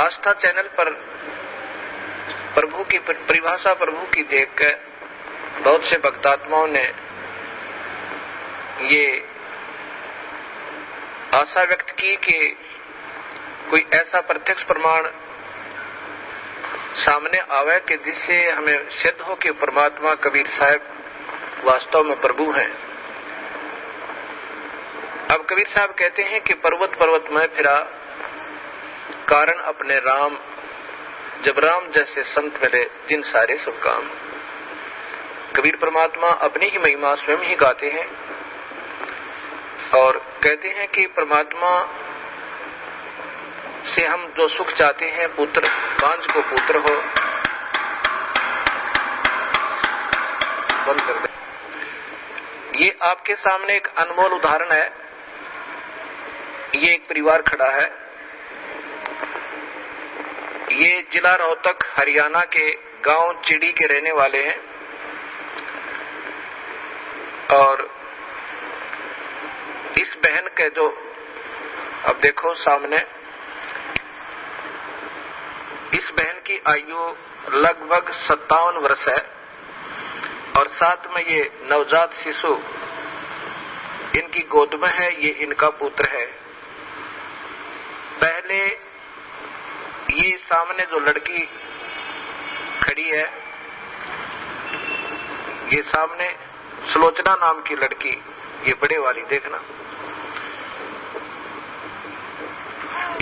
आस्था channel पर प्रभु की परिभाषा प्रभु की देखकर बहुत से भक्तात्माओं ने ये आशा व्यक्त की कि कोई ऐसा प्रत्यक्ष प्रमाण सामने आवे कि जिससे हमें सिद्ध हो कि परमात्मा कबीर साहब वास्तव में प्रभु हैं। अब कबीर साहब कहते हैं कि पर्वत पर्वत में फिरा कारण अपने राम, जब राम जैसे संत मिले जिन सारे शुभ काम। कबीर परमात्मा अपनी ही महिमा स्वयं ही गाते हैं और कहते हैं कि परमात्मा से हम जो सुख चाहते हैं, पुत्र बांझ को पुत्र हो, बंद कर दे। ये आपके सामने एक अनमोल उदाहरण है। ये एक परिवार खड़ा है। ये जिला रोहतक हरियाणा के गांव चिड़ी के रहने वाले हैं और इस बहन के जो अब देखो सामने, इस बहन की आयु लगभग 57 वर्ष है और साथ में ये नवजात शिशु इनकी गोद में है। ये इनका पुत्र है। पहले ये सामने जो लड़की खड़ी है, ये सामने सुलोचना नाम की लड़की, ये बड़े वाली देखना,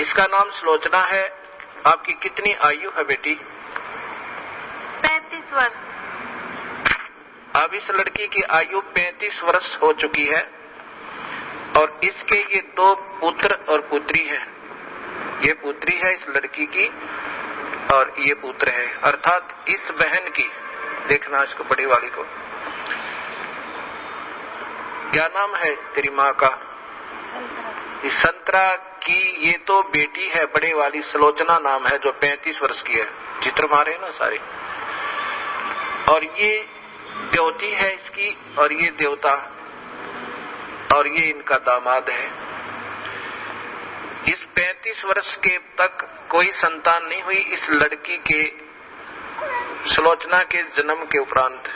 इसका नाम सुलोचना है। आपकी कितनी आयु है बेटी? 35 वर्ष। अब इस लड़की की आयु 35 वर्ष हो चुकी है और इसके ये 2 पुत्र और पुत्री हैं। ये पुत्री है इस लड़की की और ये पुत्र है, अर्थात इस बहन की, देखना इसको बड़ी वाली को, क्या नाम है तेरी माँ का? इस संतरा की ये तो बेटी है, बड़े वाली सुलोचना नाम है, जो 35 वर्ष की है। चित्र मारे ना सारे। और ये देवती है इसकी और ये देवता और ये इनका दामाद है। इस 35 वर्ष के तक कोई संतान नहीं हुई इस लड़की के, सुलोचना के जन्म के उपरांत।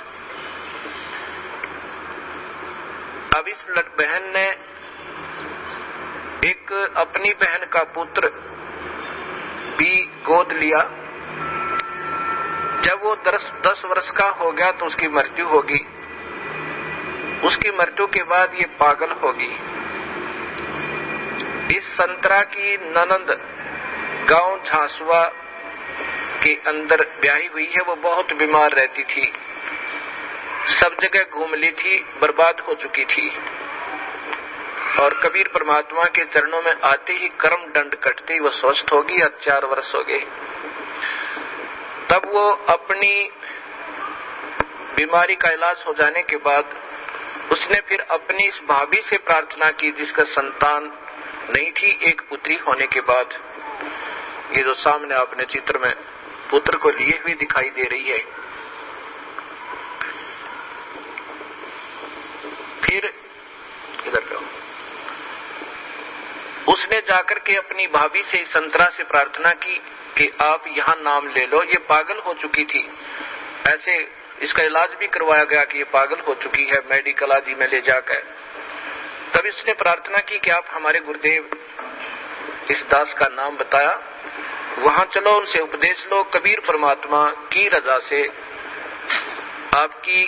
अब इस बहन ने एक अपनी बहन का पुत्र भी गोद लिया। जब वो 10 वर्ष का हो गया तो उसकी मृत्यु होगी। उसकी मृत्यु के बाद ये पागल होगी। इस संतरा की ननंद गांव झांसुआ के अंदर ब्याही हुई है। वो बहुत बीमार रहती थी, सब जगह घूम ली थी, बर्बाद हो चुकी थी और कबीर परमात्मा के चरणों में आते ही कर्म दंड कटते ही वो स्वस्थ होगी। 4 वर्ष हो गए। तब वो अपनी बीमारी का इलाज हो जाने के बाद उसने फिर अपनी इस भाभी से प्रार्थना की जिसका संतान नहीं थी, एक पुत्री होने के बाद। ये जो सामने आपने चित्र में पुत्र को लिए हुए दिखाई दे रही है। फिर इधर पे उसने जाकर के अपनी भाभी से संतरा से प्रार्थना की कि आप यहाँ नाम ले लो। ये पागल हो चुकी थी, ऐसे इसका इलाज भी करवाया गया कि ये पागल हो चुकी है, मेडिकल आदि में ले जाकर। तब इसने प्रार्थना की कि आप हमारे गुरुदेव इस दास का नाम बताया, वहां चलो उनसे उपदेश लो, कबीर परमात्मा की रजा से आपकी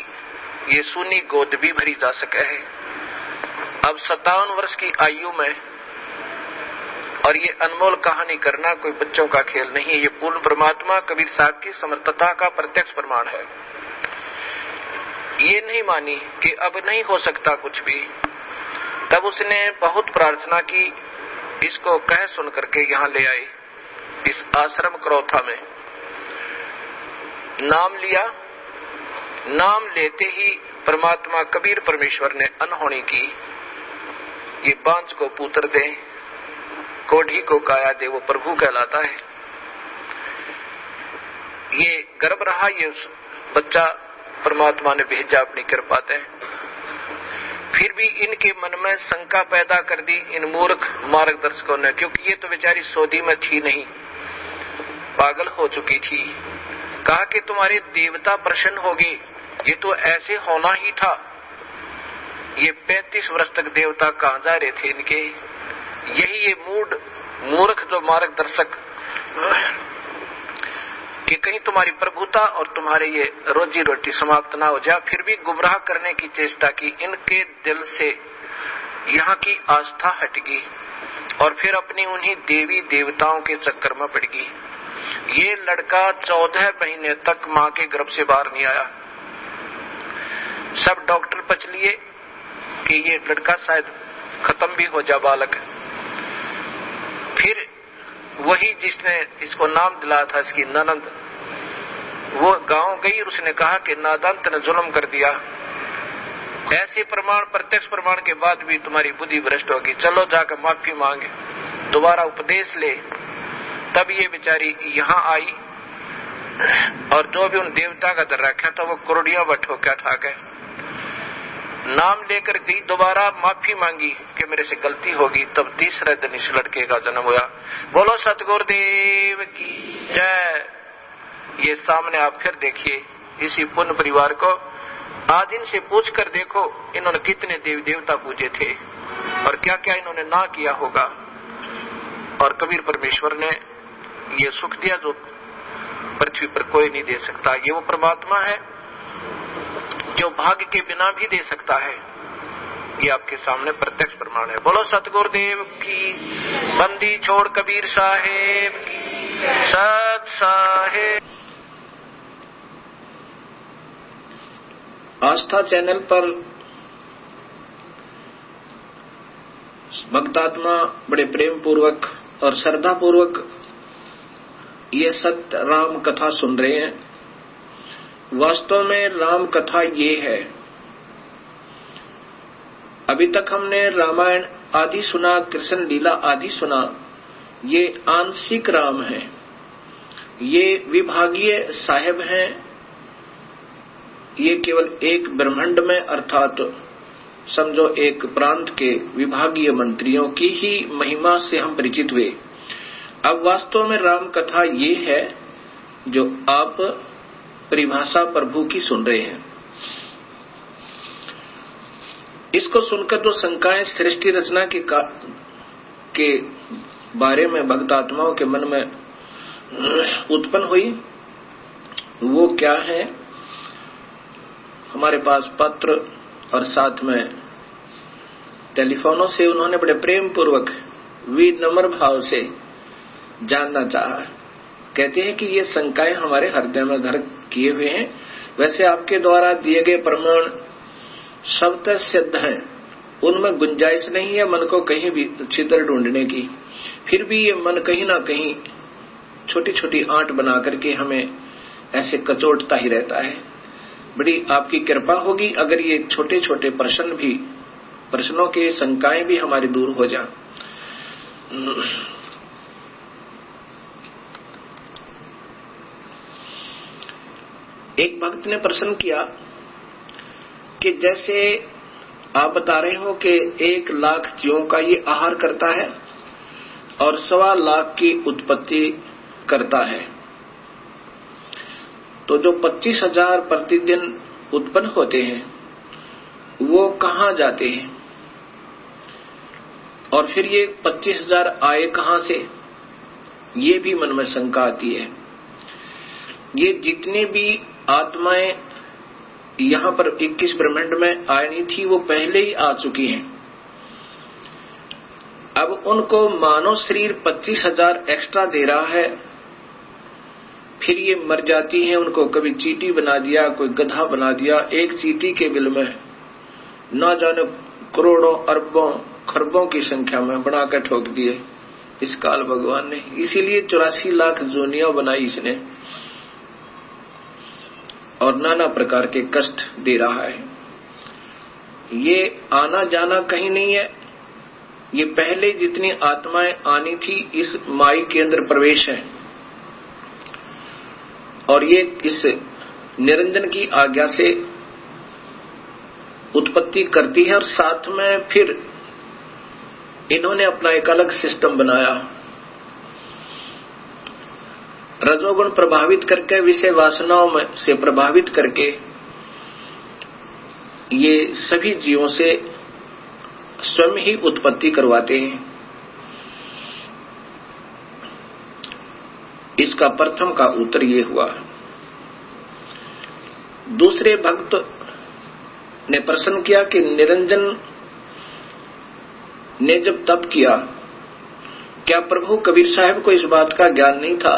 ये सूनी गोद भी भरी जा सके है। अब 57 वर्ष की आयु में, और ये अनमोल कहानी करना कोई बच्चों का खेल नहीं है। ये पूर्ण परमात्मा कबीर साहब की समर्थता का प्रत्यक्ष प्रमाण है। ये नहीं मानी कि अब नहीं हो सकता कुछ भी। तब उसने बहुत प्रार्थना की, इसको कह सुन करके यहाँ ले आए इस आश्रम क्रोथा में। नाम लिया। नाम लेते ही परमात्मा कबीर परमेश्वर ने अनहोनी की। ये बांझ को पुत्र दे, कोढ़ी को काया दे, वो प्रभु कहलाता है। ये गर्भ रहा, ये बच्चा परमात्मा ने भेजा अपनी कृपा से। फिर भी इनके मन में शंका पैदा कर दी इन मूर्ख मार्गदर्शकों ने, क्योंकि ये तो बेचारी सऊदी में थी नहीं, पागल हो चुकी थी। कहा कि तुम्हारे देवता प्रसन्न हो गए, ये तो ऐसे होना ही था। ये 35 वर्ष तक देवता कहां जा रहे थे इनके? यही ये मूर्ख जो मार्गदर्शक कि कहीं तुम्हारी प्रभुता और तुम्हारे ये रोजी रोटी समाप्त ना हो जाए, फिर भी गुमराह करने की चेष्टा की। इनके दिल से यहाँ की आस्था हट गई और फिर अपनी उन्हीं देवी देवताओं के चक्कर में पड़ गई। ये लड़का 14 महीने तक मां के गर्भ से बाहर नहीं आया। सब डॉक्टर पच लिए कि ये लड़का शायद खत्म भी हो जा बालक। फिर वही जिसने इसको नाम दिलाया था, इसकी ननंद, वो गांव गई और उसने कहा कि नादान ने जुल्म कर दिया। ऐसे प्रमाण, प्रत्यक्ष प्रमाण के बाद भी तुम्हारी बुद्धि भ्रष्ट होगी, चलो जाकर माफी मांगे, दोबारा उपदेश ले। तब ये बेचारी यहाँ आई और जो भी उन देवता का दर रखा था वो कुरडिया बट होकर ठा गए। नाम लेकर गई, दोबारा माफी मांगी कि मेरे से गलती होगी। तब तीसरे दिन इस लड़के का जन्म हुआ। बोलो सतगुरुदेव की जय। ये सामने आप फिर देखिए इसी पुण्य परिवार को। आज इनसे पूछ कर देखो इन्होंने कितने देवी देवता पूजे थे और क्या क्या इन्होंने ना किया होगा। और कबीर परमेश्वर ने ये सुख दिया जो पृथ्वी पर कोई नहीं दे सकता। ये वो परमात्मा है जो भाग्य के बिना भी दे सकता है। ये आपके सामने प्रत्यक्ष प्रमाण है। बोलो सतगुरुदेव की। बंदी छोड़ कबीर साहेब की। सत साहेब। आस्था चैनल पर भक्तात्मा बड़े प्रेम पूर्वक और श्रद्धा पूर्वक ये सत्य राम कथा सुन रहे हैं। वास्तव में राम कथा ये है। अभी तक हमने रामायण आदि सुना, कृष्ण लीला आदि सुना, ये आंशिक राम है। ये विभागीय साहेब हैं। ये केवल एक ब्रह्मांड में अर्थात समझो एक प्रांत के विभागीय मंत्रियों की ही महिमा से हम परिचित हुए। अब वास्तव में राम कथा ये है जो आप परिभाषा प्रभु की सुन रहे हैं। इसको सुनकर जो शंकाएं सृष्टि रचना के बारे में भक्त आत्माओं के मन में उत्पन्न हुई, वो क्या है? हमारे पास पत्र और साथ में टेलीफोनों से उन्होंने बड़े प्रेम पूर्वक विनम्र भाव से जानना चाहा। कहते हैं कि ये शंकाएं हमारे हृदय में घर किए हुए हैं। वैसे आपके द्वारा दिए गए प्रमाण शब्द सिद्ध हैं, उनमें गुंजाइश नहीं है मन को कहीं भी छिद्र ढूंढने की। फिर भी ये मन कहीं ना कहीं छोटी छोटी आंट बना करके हमें ऐसे कचोटता ही रहता है। बड़ी आपकी कृपा होगी अगर ये छोटे छोटे प्रश्नों के शंकाएं भी हमारी दूर हो जाए। एक भक्त ने प्रश्न किया कि जैसे आप बता रहे हो कि 1 लाख जीवों का ये आहार करता है और 1.25 लाख की उत्पत्ति करता है, तो जो 25,000 प्रतिदिन उत्पन्न होते हैं वो कहाँ जाते हैं? और फिर ये 25,000 आए कहाँ से? ये भी मन में शंका आती है। ये जितने भी आत्माएं यहाँ पर 21 ब्रह्मांड में आनी थी वो पहले ही आ चुकी हैं। अब उनको मानव शरीर 25,000 एक्स्ट्रा दे रहा है, फिर ये मर जाती हैं। उनको कभी चींटी बना दिया, कोई गधा बना दिया। एक चींटी के बिल में न जाने करोड़ों अरबों खरबों की संख्या में बनाकर ठोक दिए इस काल भगवान ने। इसीलिए 84 लाख जोनियां बनाई इसने और नाना प्रकार के कष्ट दे रहा है। ये आना जाना कहीं नहीं है। ये पहले जितनी आत्माएं आनी थी इस माई के अंदर प्रवेश है और ये इस निरंजन की आज्ञा से उत्पत्ति करती है और साथ में फिर इन्होंने अपना एक अलग सिस्टम बनाया। रजोगुण प्रभावित करके, विषय वासनाओं में से प्रभावित करके ये सभी जीवों से स्वयं ही उत्पत्ति करवाते हैं। इसका प्रथम का उत्तर ये हुआ। दूसरे भक्त ने प्रश्न किया कि निरंजन ने जब तप किया, क्या प्रभु कबीर साहब को इस बात का ज्ञान नहीं था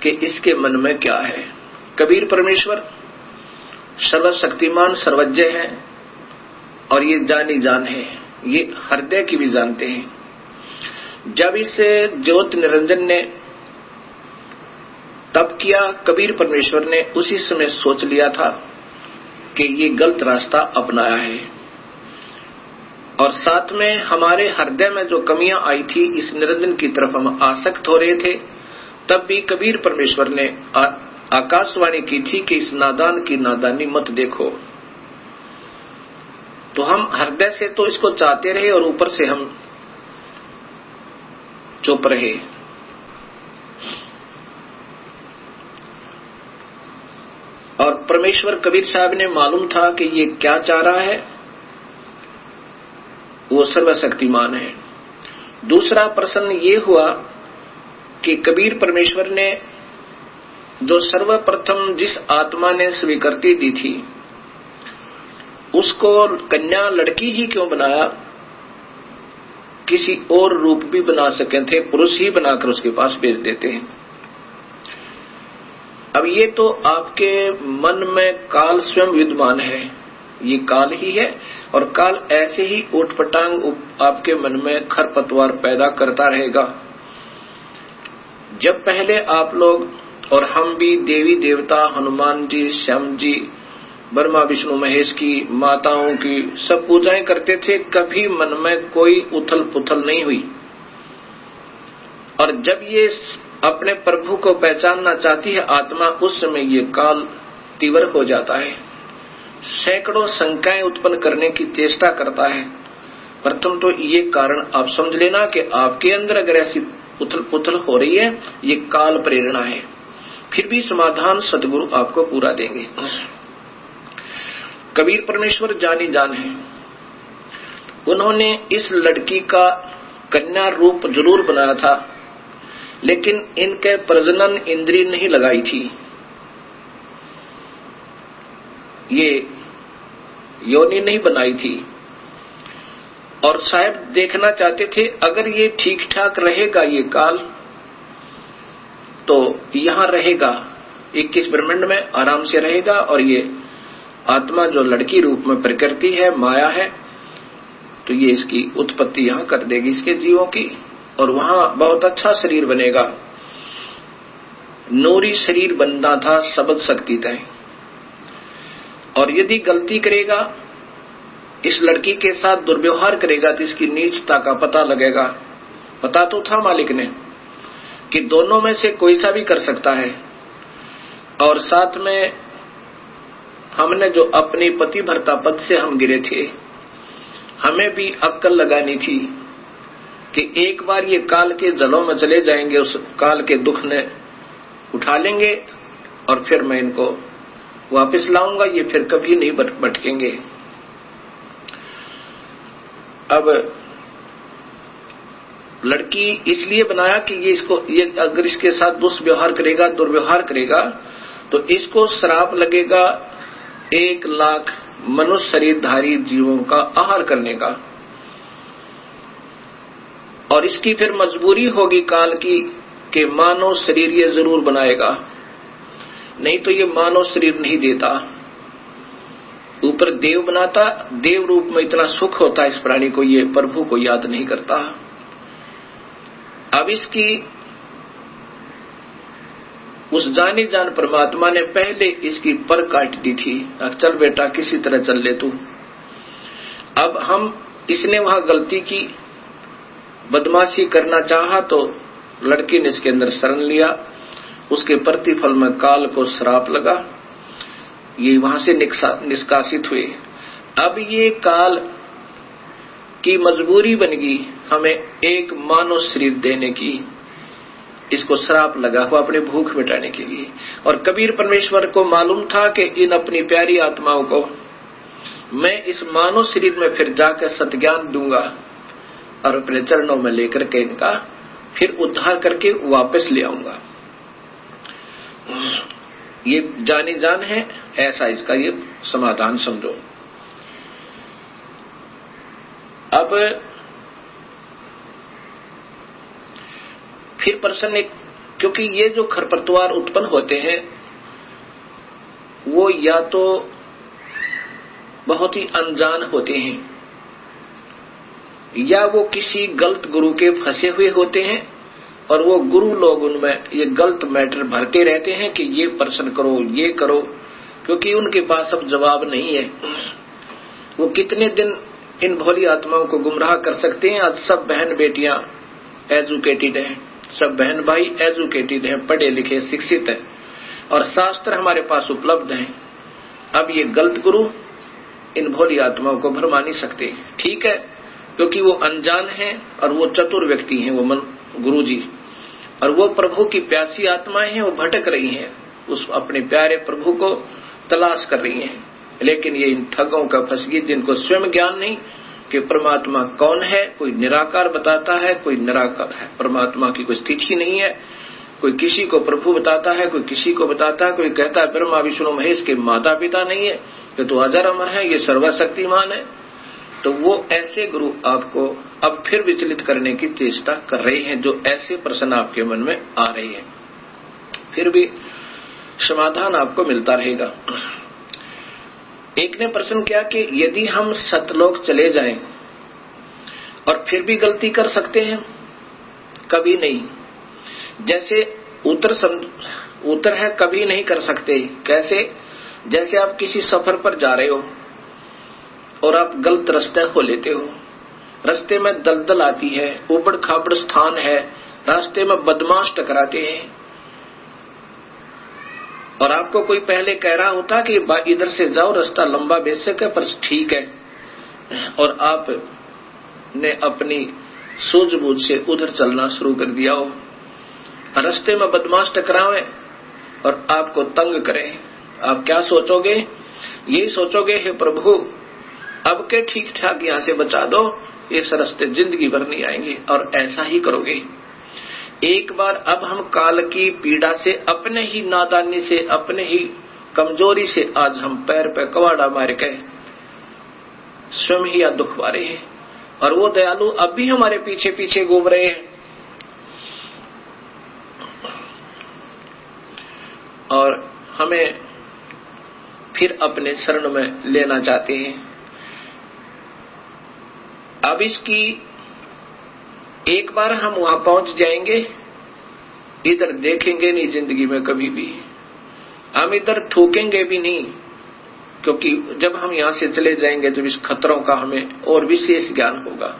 कि इसके मन में क्या है? कबीर परमेश्वर सर्वशक्तिमान सर्वज्ञ है और ये जानी जान है, ये हृदय की भी जानते हैं। जब इस ज्योत निरंजन ने तप किया, कबीर परमेश्वर ने उसी समय सोच लिया था कि ये गलत रास्ता अपनाया है, और साथ में हमारे हृदय में जो कमियां आई थी, इस निरंजन की तरफ हम आसक्त हो रहे थे, तब भी कबीर परमेश्वर ने आकाशवाणी की थी कि इस नादान की नादानी मत देखो। तो हम हृदय से तो इसको चाहते रहे और ऊपर से हम चुप रहे। और परमेश्वर कबीर साहब ने मालूम था कि ये क्या चाह रहा है, वो सर्वशक्तिमान है। दूसरा प्रश्न ये हुआ कि कबीर परमेश्वर ने जो सर्वप्रथम जिस आत्मा ने स्वीकृति दी थी, उसको कन्या लड़की ही क्यों बनाया? किसी और रूप भी बना सके थे, पुरुष ही बनाकर उसके पास भेज देते हैं। अब ये तो आपके मन में काल स्वयं विद्यमान है, ये काल ही है, और काल ऐसे ही उठपटांग आपके मन में खरपतवार पैदा करता रहेगा। जब पहले आप लोग और हम भी देवी देवता, हनुमान जी, श्याम जी, ब्रह्मा विष्णु महेश की, माताओं की सब पूजाएं करते थे, कभी मन में कोई उथल पुथल नहीं हुई। और जब ये अपने प्रभु को पहचानना चाहती है आत्मा, उस समय ये काल तीव्र हो जाता है, सैकड़ों शंकाएं उत्पन्न करने की चेष्टा करता है। प्रथम तो ये कारण आप समझ लेना कि आपके अंदर अगर ऐसी उथल पुथल हो रही है, ये काल प्रेरणा है। फिर भी समाधान सदगुरु आपको पूरा देंगे। कबीर परमेश्वर जानी जान है, उन्होंने इस लड़की का कन्या रूप जरूर बनाया था, लेकिन इनके प्रजनन इंद्रिय नहीं लगाई थी। ये योनि नहीं बनाई थी, और साहब देखना चाहते थे अगर ये ठीक ठाक रहेगा ये काल, तो यहां रहेगा 21 ब्रह्मांड में आराम से रहेगा, और ये आत्मा जो लड़की रूप में प्रकृति है, माया है, तो ये इसकी उत्पत्ति यहां कर देगी इसके जीवों की, और वहां बहुत अच्छा शरीर बनेगा। नूरी शरीर बनना था, सबद शक्ति तय। और यदि गलती करेगा, इस लड़की के साथ दुर्व्यवहार करेगा, तो इसकी नीचता का पता लगेगा। पता तो था मालिक ने कि दोनों में से कोई सा भी कर सकता है, और साथ में हमने जो अपनी पति भर्ता पद से हम गिरे थे, हमें भी अक्ल लगानी थी कि एक बार ये काल के जलों में चले जाएंगे, उस काल के दुख ने उठा लेंगे, और फिर मैं इनको वापस लाऊंगा, ये फिर कभी नहीं भटकेंगे। अब लड़की इसलिए बनाया कि ये अगर इसके साथ दुष्व्यवहार करेगा, दुर्व्यवहार करेगा, तो इसको श्राप लगेगा 1 लाख मनुष्य शरीरधारी जीवों का आहार करने का, और इसकी फिर मजबूरी होगी काल की कि मानव शरीर ये जरूर बनाएगा, नहीं तो ये मानव शरीर नहीं देता। ऊपर देव बनाता, देव रूप में इतना सुख होता इस प्राणी को, ये प्रभु को याद नहीं करता। अब इसकी उस जानी जान परमात्मा ने पहले इसकी पर काट दी थी, चल बेटा किसी तरह चल ले तू। अब हम इसने वहां गलती की, बदमाशी करना चाहा, तो लड़की ने इसके अंदर शरण लिया, उसके प्रतिफल में काल को श्राप लगा, ये वहां से निष्कासित हुए। अब ये काल की मजबूरी बन गई हमें एक मानव शरीर देने की, इसको श्राप लगा हुआ अपनी भूख मिटाने के लिए। और कबीर परमेश्वर को मालूम था कि इन अपनी प्यारी आत्माओं को मैं इस मानव शरीर में फिर जाकर सत्ज्ञान दूंगा और अपने चरणों में लेकर के इनका फिर उद्धार करके वापस ले आऊंगा। ये जानी जान है, ऐसा इसका ये समाधान समझो। अब फिर प्रश्न एक, क्योंकि ये जो खरपतवार उत्पन्न होते हैं वो या तो बहुत ही अनजान होते हैं या वो किसी गलत गुरु के फंसे हुए होते हैं और वो गुरु लोग उनमें ये गलत मैटर भरते रहते हैं कि ये प्रश्न करो, ये करो, क्योंकि उनके पास अब जवाब नहीं है। वो कितने दिन इन भोली आत्माओं को गुमराह कर सकते हैं। आज सब बहन बेटियां एजुकेटेड हैं, सब बहन भाई एजुकेटेड हैं, पढ़े लिखे शिक्षित हैं और शास्त्र हमारे पास उपलब्ध हैं। अब ये गलत गुरु इन भोली आत्माओं को भरमा नहीं सकते। ठीक है, क्योंकि वो अनजान हैं और वो चतुर व्यक्ति हैं, वो गुरु जी, और वो प्रभु की प्यासी आत्माएं हैं, वो भटक रही हैं, उस अपने प्यारे प्रभु को तलाश कर रही हैं। लेकिन ये इन ठगों का फंस गई जिनको स्वयं ज्ञान नहीं कि परमात्मा कौन है। कोई निराकार बताता है, कोई निराकार है, परमात्मा की कोई स्थिति नहीं है। कोई किसी को प्रभु बताता है, कोई किसी को बताता है, कोई कहता है ब्रह्मा विष्णु महेश के माता पिता नहीं है, कि तो अजर अमर है, ये सर्वशक्तिमान है। तो वो ऐसे गुरु आपको अब फिर विचलित करने की चेष्टा कर रहे हैं, जो ऐसे प्रश्न आपके मन में आ रहे हैं। फिर भी समाधान आपको मिलता रहेगा। एक ने प्रश्न किया कि यदि हम सतलोक चले जाएं और फिर भी गलती कर सकते हैं? कभी नहीं। जैसे उत्तर है कभी नहीं कर सकते। कैसे? जैसे आप किसी सफर पर जा रहे हो और आप गलत रास्ते हो लेते हो, रास्ते में दलदल आती है, ऊबड़ खाबड़ स्थान है, रास्ते में बदमाश टकराते हैं और आपको कोई पहले कह रहा होता कि इधर से जाओ, रास्ता लंबा बेशक है पर ठीक है, और आप ने अपनी सूझबूझ से उधर चलना शुरू कर दिया हो। रास्ते में बदमाश टकरावे और आपको तंग करें, आप क्या सोचोगे? यही सोचोगे, हे प्रभु अब के ठीक ठाक यहाँ से बचा दो, इस रास्ते जिंदगी भर नहीं आएंगे, और ऐसा ही करोगे। एक बार अब हम काल की पीड़ा से, अपने ही नादानी से, अपने ही कमजोरी से आज हम पैर पे कवाड़ा मार के स्वयं ही दुख पा रहे हैं, और वो दयालु अब भी हमारे पीछे पीछे घूम रहे हैं और हमें फिर अपने शरण में लेना चाहते हैं। अब इसकी एक बार हम वहां पहुंच जाएंगे, इधर देखेंगे नहीं जिंदगी में कभी भी, हम इधर थूकेंगे भी नहीं, क्योंकि जब हम यहां से चले जाएंगे तो इस खतरों का हमें और विशेष ज्ञान होगा।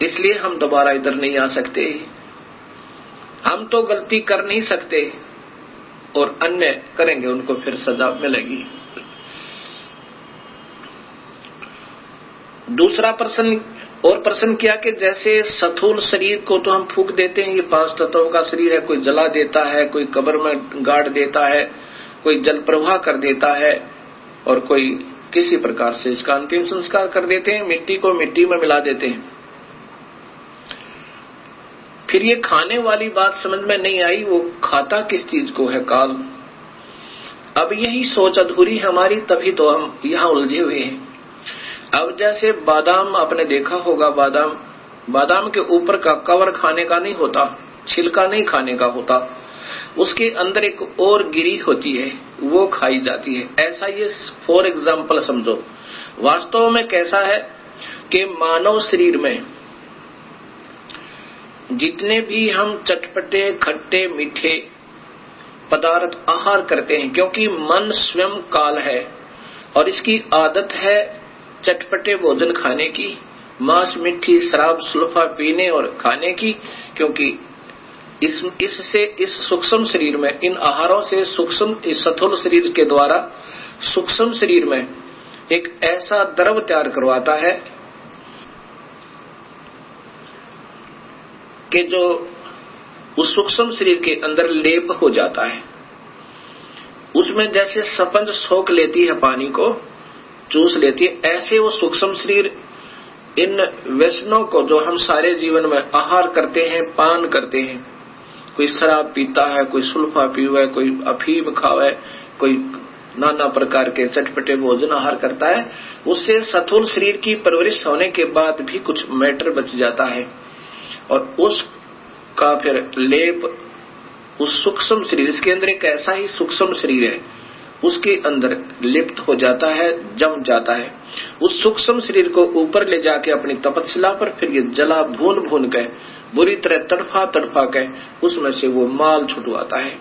इसलिए हम दोबारा इधर नहीं आ सकते। हम तो गलती कर नहीं सकते और अन्य करेंगे, उनको फिर सजा मिलेगी। दूसरा प्रश्न और प्रश्न किया कि जैसे स्थूल शरीर को तो हम फूंक देते हैं, ये 5 तत्वों का शरीर है, कोई जला देता है, कोई कब्र में गाड़ देता है, कोई जल प्रवाह कर देता है और कोई किसी प्रकार से इसका अंतिम संस्कार कर देते हैं, मिट्टी को मिट्टी में मिला देते हैं। फिर ये खाने वाली बात समझ में नहीं आई, वो खाता किस चीज को है काल। अब यही सोच अधूरी हमारी, तभी तो हम यहाँ उलझे हुए हैं। अब जैसे बादाम आपने देखा होगा, बादाम के ऊपर का कवर खाने का नहीं होता, छिलका नहीं खाने का होता, उसके अंदर एक और गिरी होती है, वो खाई जाती है। ऐसा ये फॉर एग्जाम्पल समझो। वास्तव में कैसा है कि मानव शरीर में जितने भी हम चटपटे खट्टे मीठे पदार्थ आहार करते हैं, क्योंकि मन स्वयं काल है और इसकी आदत है चटपटे भोजन खाने की, मांस मिट्टी शराब सुल्फा पीने और खाने की, क्योंकि इससे इस सूक्ष्म शरीर में, इन आहारों से सूक्ष्म, इस स्थूल शरीर के द्वारा सूक्ष्म शरीर में एक ऐसा द्रव तैयार करवाता है कि जो उस सूक्ष्म शरीर के अंदर लेप हो जाता है, उसमें जैसे स्पंज सोख लेती है, पानी को चूस लेती है, ऐसे वो सूक्ष्म शरीर इन व्यसनों को जो हम सारे जीवन में आहार करते हैं, पान करते हैं, कोई शराब पीता है, कोई सुल्फा पीवा है, कोई अफीम खावा है, कोई नाना प्रकार के चटपटे भोजन आहार करता है, उससे स्थूल शरीर की परवरिश होने के बाद भी कुछ मैटर बच जाता है और उसका फिर लेप उस सूक्ष्म शरीर, इसके अंदर एक ऐसा ही सूक्ष्म शरीर है, उसके अंदर लिप्त हो जाता है, जम जाता है। उस सूक्ष्म शरीर को ऊपर ले जाके अपनी तपस्या पर फिर ये जला भून भून के बुरी तरह तड़फा तड़फा के उसमें से वो माल छुटवाता है,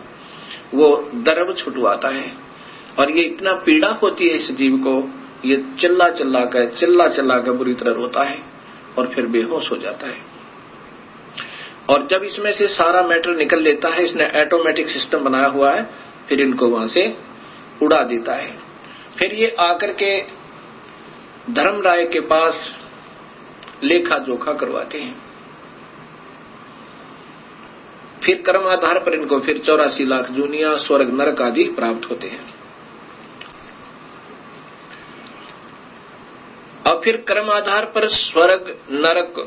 वो द्रव छुटवाता है। और ये इतना पीड़ा होती है इस जीव को, ये चिल्ला चिल्ला के बुरी तरह रोता है और फिर बेहोश हो जाता है। और जब इसमें से सारा मैटर निकल लेता है, इसने ऑटोमेटिक सिस्टम बनाया हुआ है, फिर इनको वहां से उड़ा देता है। फिर ये आकर के धर्मराय के पास लेखा जोखा करवाते हैं। फिर कर्म आधार पर इनको फिर 84 लाख जूनिया, स्वर्ग, नरक आदि प्राप्त होते हैं। और फिर कर्म आधार पर स्वर्ग, नरक,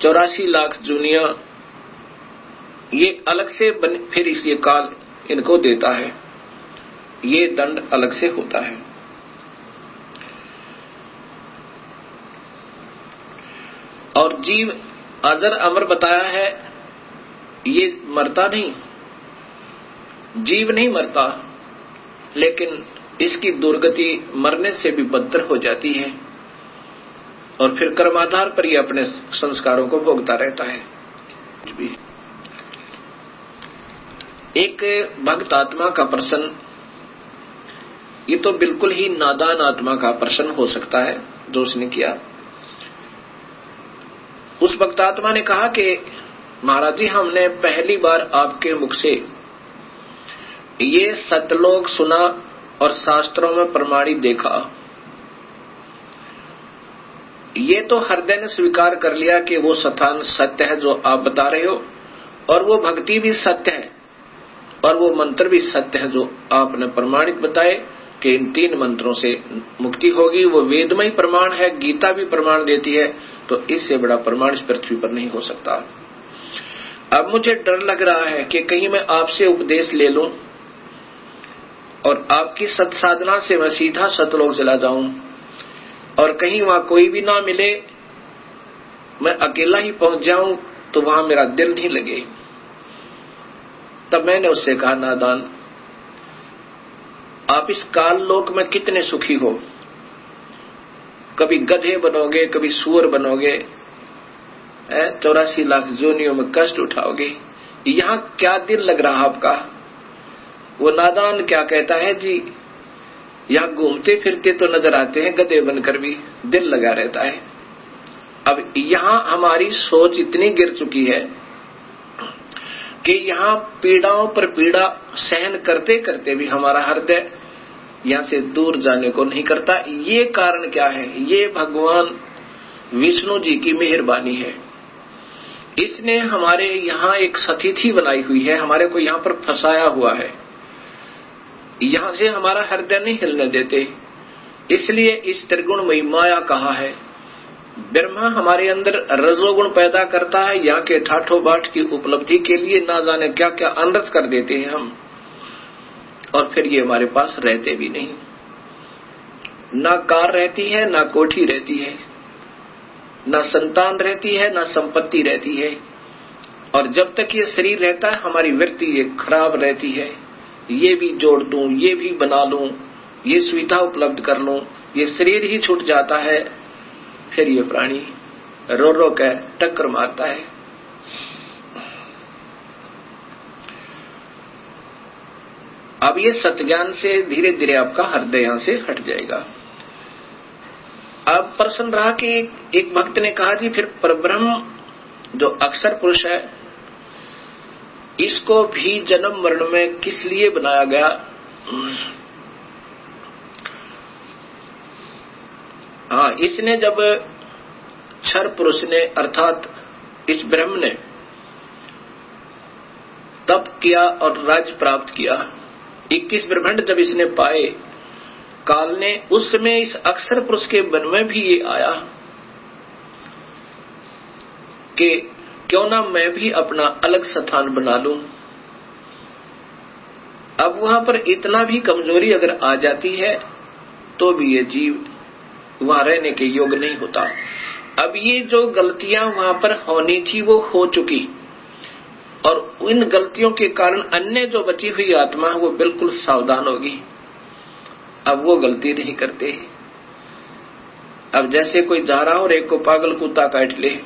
84 लाख जूनिया ये अलग से फिर इस काल इनको देता है, ये दंड अलग से होता है। और जीव अजर अमर बताया है, ये मरता नहीं, जीव नहीं मरता, लेकिन इसकी दुर्गति मरने से भी बदतर हो जाती है और फिर कर्माधार पर ये अपने संस्कारों को भोगता रहता है। एक भक्त आत्मा का प्रश्न, ये तो बिल्कुल ही नादान आत्मा का प्रश्न हो सकता है जो उसने किया। उस भक्त आत्मा ने कहा कि महाराज जी, हमने पहली बार आपके मुख से ये सतलोक सुना और शास्त्रों में प्रमाणित देखा। ये तो हृदय ने स्वीकार कर लिया कि वो स्थान सत्य है जो आप बता रहे हो, और वो भक्ति भी सत्य है और वो मंत्र भी सत्य है जो आपने प्रमाणित बताए कि इन 3 मंत्रों से मुक्ति होगी। वो वेदमय प्रमाण है, गीता भी प्रमाण देती है, तो इससे बड़ा प्रमाण इस पृथ्वी पर नहीं हो सकता। अब मुझे डर लग रहा है कि कहीं मैं आपसे उपदेश ले लूं और आपकी सत्साधना से मैं सीधा सतलोक चला जाऊं और कहीं वहां कोई भी ना मिले, मैं अकेला ही पहुंच जाऊं तो वहां मेरा दिल नहीं लगे। तब मैंने उससे कहा, नादान, आप इस काल लोक में कितने सुखी हो, कभी गधे बनोगे, कभी सूअर बनोगे, 84 लाख जोनियों में कष्ट उठाओगे, यहाँ क्या दिल लग रहा आपका? वो नादान क्या कहता है जी, यहाँ घूमते फिरते तो नजर आते हैं गधे बनकर भी, दिल लगा रहता है। अब यहाँ हमारी सोच इतनी गिर चुकी है कि यहाँ पीड़ाओं पर पीड़ा सहन करते करते भी हमारा हृदय यहाँ से दूर जाने को नहीं करता। ये कारण क्या है? ये भगवान विष्णु जी की मेहरबानी है। इसने हमारे यहाँ एक सतिथि बनाई हुई है, हमारे को यहाँ पर फंसाया हुआ है, यहाँ से हमारा हृदय नहीं हिलने देते। इसलिए इस त्रिगुणमयी माया कहा है। ब्रह्मा हमारे अंदर रजोगुण पैदा करता है, यहाँ के ठाठो बाट की उपलब्धि के लिए ना जाने क्या क्या अनर्थ कर देते हैं हम, और फिर ये हमारे पास रहते भी नहीं। ना कार रहती है, ना कोठी रहती है, ना संतान रहती है, ना संपत्ति रहती है। और जब तक ये शरीर रहता है हमारी वृत्ति ये खराब रहती है, ये भी जोड़ दूं, ये भी बना लूं, ये सुविधा उपलब्ध कर लूं, ये शरीर ही छूट जाता है, फिर ये प्राणी रो रो के टक्कर मारता है। अब ये सत्ज्ञान से धीरे धीरे आपका हृदय यहां से हट जाएगा। अब प्रश्न रहा कि एक भक्त ने कहा, जी फिर परब्रह्म जो अक्षर पुरुष है, इसको भी जन्म मरण में किस लिए बनाया गया? इसने जब क्षर पुरुष ने अर्थात इस ब्रह्म ने किया और राज्य प्राप्त किया। 21 ब्रह्मांड जब इसने पाए, काल ने उस समय इस अक्षर पुरुष के मन में भी ये आया कि क्यों ना मैं भी अपना अलग स्थान बना लूं। अब वहां पर इतना भी कमजोरी अगर आ जाती है तो भी ये जीव वहां रहने के योग्य नहीं होता। अब ये जो गलतियां वहां पर होनी थी वो हो चुकी, और इन गलतियों के कारण अन्य जो बची हुई आत्मा वो बिल्कुल सावधान होगी, अब वो गलती नहीं करते। अब जैसे कोई जा रहा हो और एक को पागल कुत्ता काट ले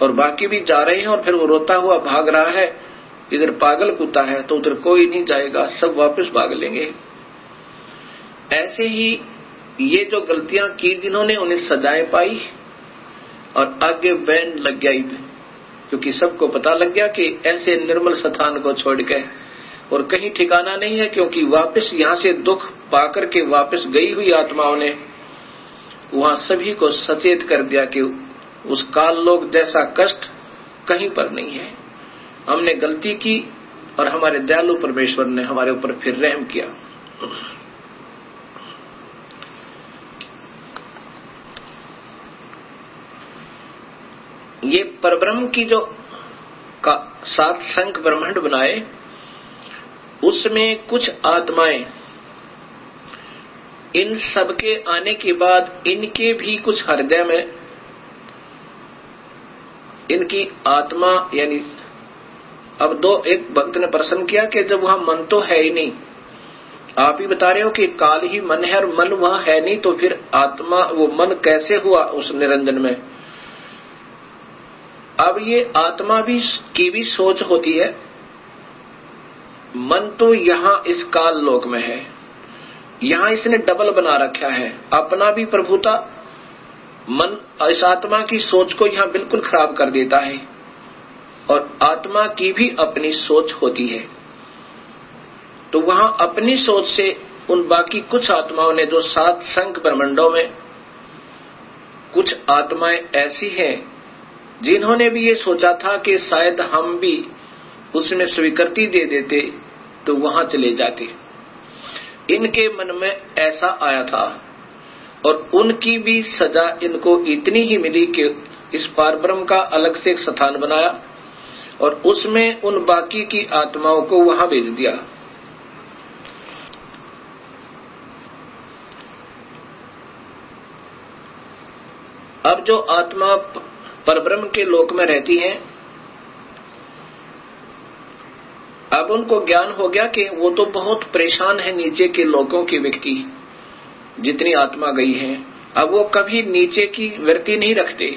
और बाकी भी जा रहे हैं और फिर वो रोता हुआ भाग रहा है, इधर पागल कुत्ता है तो उधर कोई नहीं जाएगा, सब वापस भाग लेंगे। ऐसे ही ये जो गलतियां की जिन्होंने उन्हें सजाएं पाई और आगे बैन लग गया, क्योंकि सबको पता लग गया कि ऐसे निर्मल स्थान को छोड़ के और कहीं ठिकाना नहीं है, क्योंकि वापस यहाँ से दुख पाकर के वापस गई हुई आत्माओं ने वहां सभी को सचेत कर दिया कि उस काल लोक जैसा कष्ट कहीं पर नहीं है। हमने गलती की और हमारे दयालु परमेश्वर ने हमारे ऊपर फिर रहम किया। ये परब्रह्म की जो 7 शंख ब्रह्मांड बनाए, उसमें कुछ आत्माएं इन सबके आने के बाद इनके भी कुछ हृदय में इनकी आत्मा, यानी अब एक भक्त ने प्रश्न किया कि जब वहां मन तो है ही नहीं, आप ही बता रहे हो कि काल ही मन है और मन वहां है नहीं, तो फिर आत्मा वो मन कैसे हुआ उस निरंजन में। अब ये आत्मा की भी सोच होती है, मन तो यहां इस काल लोक में है, यहां इसने डबल बना रखा है, अपना भी प्रभुता मन इस आत्मा की सोच को यहां बिल्कुल खराब कर देता है, और आत्मा की भी अपनी सोच होती है। तो वहां अपनी सोच से उन बाकी कुछ आत्माओं ने जो 7 शंख ब्रह्मांडों में कुछ आत्माएं ऐसी हैं जिन्होंने भी ये सोचा था कि शायद हम भी उसमें स्वीकृति दे देते तो वहां चले जाते, इनके मन में ऐसा आया था, और उनकी भी सजा इनको इतनी ही मिली कि इस पारब्रह्म का अलग से एक स्थान बनाया और उसमें उन बाकी की आत्माओं को वहां भेज दिया। अब जो आत्मा परब्रह्म के लोक में रहती हैं, अब उनको ज्ञान हो गया कि वो तो बहुत परेशान है नीचे के लोगों के व्यक्ति, जितनी आत्मा गई है, अब वो कभी नीचे की वृत्ति नहीं रखते,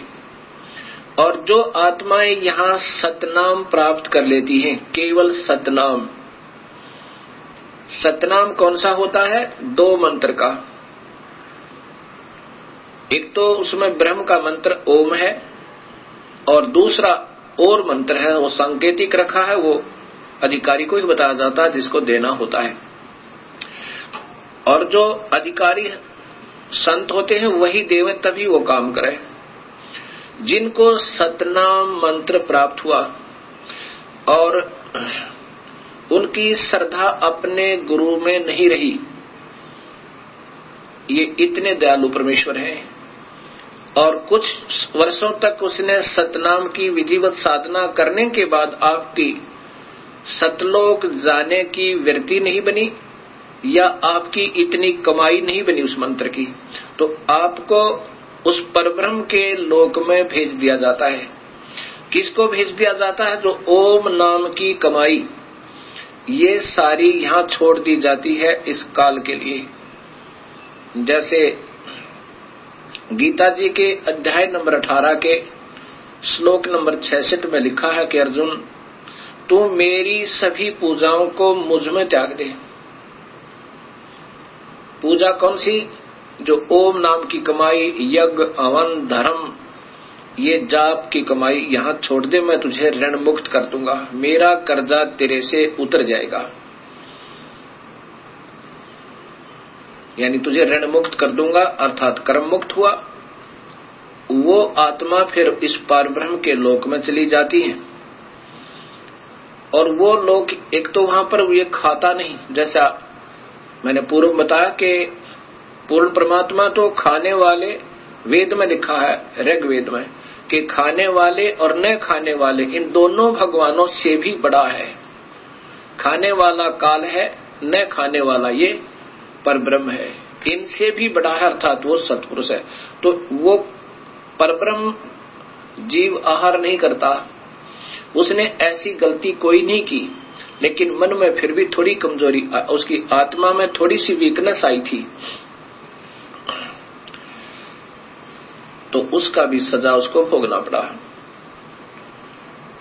और जो आत्माएं यहाँ सतनाम प्राप्त कर लेती हैं, केवल सतनाम। सतनाम कौन सा होता है? 2 मंत्र का, एक तो उसमें ब्रह्म का मंत्र ओम है और दूसरा और मंत्र है, वो सांकेतिक रखा है, वो अधिकारी को ही बताया जाता है जिसको देना होता है। और जो अधिकारी संत होते हैं वही देवे तभी वो काम करे। जिनको सतनाम मंत्र प्राप्त हुआ और उनकी श्रद्धा अपने गुरु में नहीं रही, ये इतने दयालु परमेश्वर हैं, और कुछ वर्षों तक उसने सतनाम की विधिवत साधना करने के बाद आपकी सतलोक जाने की वृत्ति नहीं बनी या आपकी इतनी कमाई नहीं बनी उस मंत्र की, तो आपको उस परब्रह्म के लोक में भेज दिया जाता है। किसको भेज दिया जाता है? जो ओम नाम की कमाई ये सारी यहां छोड़ दी जाती है इस काल के लिए। जैसे गीता जी के अध्याय नंबर 18 के श्लोक नंबर 66 में लिखा है कि अर्जुन, तू मेरी सभी पूजाओं को मुझ में त्याग दे। पूजा कौन सी? जो ओम नाम की कमाई, यज्ञ, हवन, धर्म, ये जाप की कमाई यहां छोड़ दे, मैं तुझे ऋण मुक्त कर दूंगा, मेरा कर्जा तेरे से उतर जाएगा, यानी तुझे ऋण मुक्त कर दूंगा, अर्थात कर्म मुक्त हुआ। वो आत्मा फिर इस पारब्रह्म के लोक में चली जाती है और वो लोग एक तो वहां पर ये खाता नहीं, जैसा मैंने पूर्व बताया कि पूर्ण परमात्मा तो खाने वाले, वेद में लिखा है ऋग्वेद में कि खाने वाले और न खाने वाले इन दोनों भगवानों से भी बड़ा है। खाने वाला काल है, न खाने वाला ये परब्रह्म है, इनसे भी बड़ा है, अर्थात वो सत्पुरुष है। तो वो परब्रह्म जीव आहार नहीं करता, उसने ऐसी गलती कोई नहीं की, लेकिन मन में फिर भी थोड़ी कमजोरी, उसकी आत्मा में थोड़ी सी वीकनेस आई थी, तो उसका भी सजा उसको भोगना पड़ा।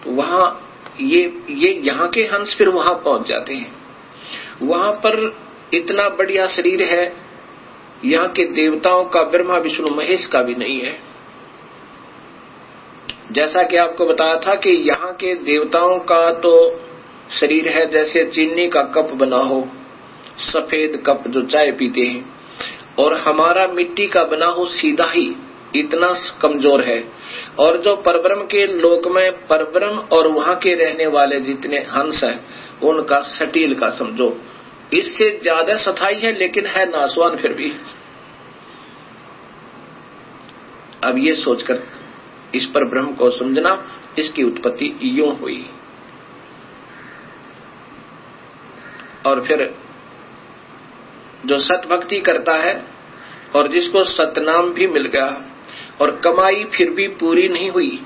तो वहां ये यहाँ के हंस फिर वहां पहुंच जाते हैं। वहां पर इतना बढ़िया शरीर है, यहाँ के देवताओं का, ब्रह्मा विष्णु महेश का भी नहीं है। जैसा कि आपको बताया था कि यहाँ के देवताओं का तो शरीर है जैसे चीनी का कप बना हो, सफेद कप जो चाय पीते हैं, और हमारा मिट्टी का बना हो सीधा ही, इतना कमजोर है। और जो परब्रह्म के लोक में परब्रह्म और वहां के रहने वाले जितने हंस हैं, उनका सटील का समझो, इससे ज्यादा सथाई है, लेकिन है नासवान फिर भी। अब ये सोचकर इस पर ब्रह्म को समझना, इसकी उत्पत्ति यूं हुई। और फिर जो सत भक्ति करता है और जिसको सतनाम भी मिल गया और कमाई फिर भी पूरी नहीं हुई,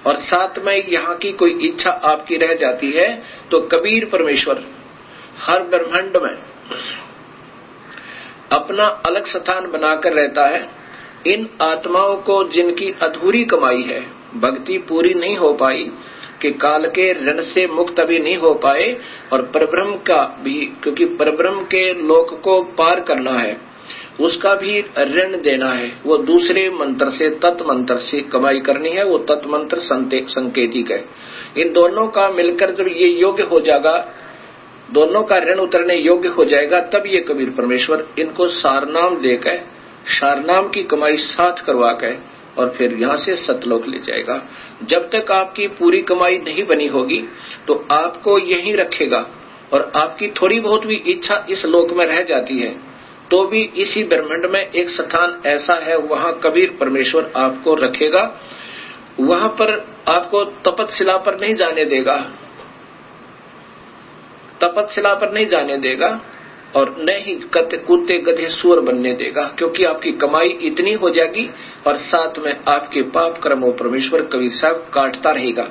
और साथ में यहाँ की कोई इच्छा आपकी रह जाती है, तो कबीर परमेश्वर हर ब्रह्मांड में अपना अलग स्थान बनाकर रहता है। इन आत्माओं को जिनकी अधूरी कमाई है, भक्ति पूरी नहीं हो पाई, कि काल के ऋण से मुक्त अभी नहीं हो पाए, और परब्रह्म का भी, क्योंकि परब्रह्म के लोक को पार करना है, उसका भी ऋण देना है, वो दूसरे मंत्र से, तत्मंत्र से कमाई करनी है। वो तत्मंत्र संकेतिक है। इन दोनों का मिलकर जब ये योग्य हो जाएगा, दोनों का ऋण उतरने योग्य हो जाएगा, तब ये कबीर परमेश्वर इनको सारनाम देकर, सारनाम की कमाई साथ करवा के, और फिर यहाँ से सतलोक ले जाएगा। जब तक आपकी पूरी कमाई नहीं बनी होगी तो आपको यहीं रखेगा, और आपकी थोड़ी बहुत भी इच्छा इस लोक में रह जाती है, तो भी इसी ब्रह्मांड में एक स्थान ऐसा है, वहां कबीर परमेश्वर आपको रखेगा। वहां पर आपको तपतशिला पर नहीं जाने देगा, तपतशिला पर नहीं जाने देगा, और न ही कुत्ते गधे सुअर बनने देगा, क्योंकि आपकी कमाई इतनी हो जाएगी, और साथ में आपके पाप कर्मों परमेश्वर कबीर साहब काटता रहेगा।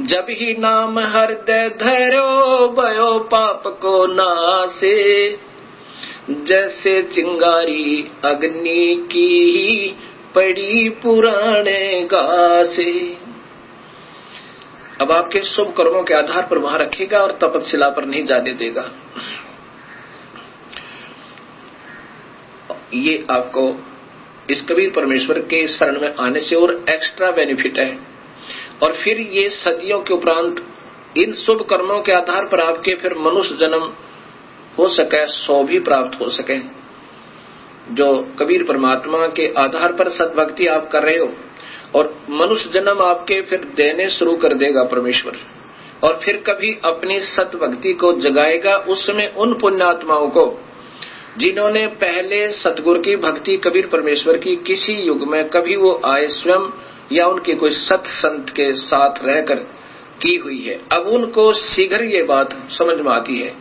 जब ही नाम हृदय धरो भयो पाप को नासे, जैसे चिंगारी अग्नि की पड़ी पुराने घासे। अब आपके शुभ कर्मों के आधार पर वहां रखेगा और तपतशिला पर नहीं जाने देगा। ये आपको इस कबीर परमेश्वर के शरण में आने से और एक्स्ट्रा बेनिफिट है। और फिर ये सदियों के उपरांत इन शुभ कर्मों के आधार पर आपके फिर मनुष्य जन्म हो सके, 100 भी प्राप्त हो सके। जो कबीर परमात्मा के आधार पर सतभक्ति आप कर रहे हो, और मनुष्य जन्म आपके फिर देने शुरू कर देगा परमेश्वर, और फिर कभी अपनी सतभक्ति को जगाएगा। उस समय उन पुण्यात्माओं को जिन्होंने पहले सतगुरु की भक्ति कबीर परमेश्वर की किसी युग में कभी वो आए स्वयं या उनके कोई सत संत के साथ रहकर की हुई है, अब उनको शीघ्र ये बात समझ में आती है,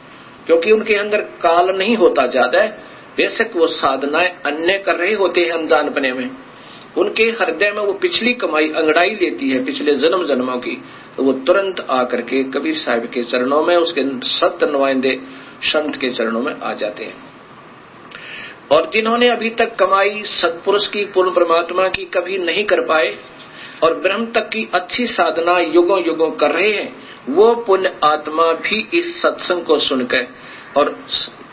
क्योंकि उनके अंदर काल नहीं होता ज्यादा है। बेशक वो साधनाएं अन्य कर रहे होते हैं अनजानपने में, उनके हृदय में वो पिछली कमाई अंगड़ाई लेती है पिछले जन्म जन्मों की, तो वो तुरंत आकर के कबीर साहब के चरणों में, उसके सत्य नुमाइंदे संत के चरणों में आ जाते हैं। और जिन्होंने अभी तक कमाई सत्पुरुष की, पूर्ण परमात्मा की कभी नहीं कर पाए, और ब्रह्म तक की अच्छी साधना युगों युगों कर रहे हैं, वो पुण्य आत्मा भी इस सत्संग को सुनकर और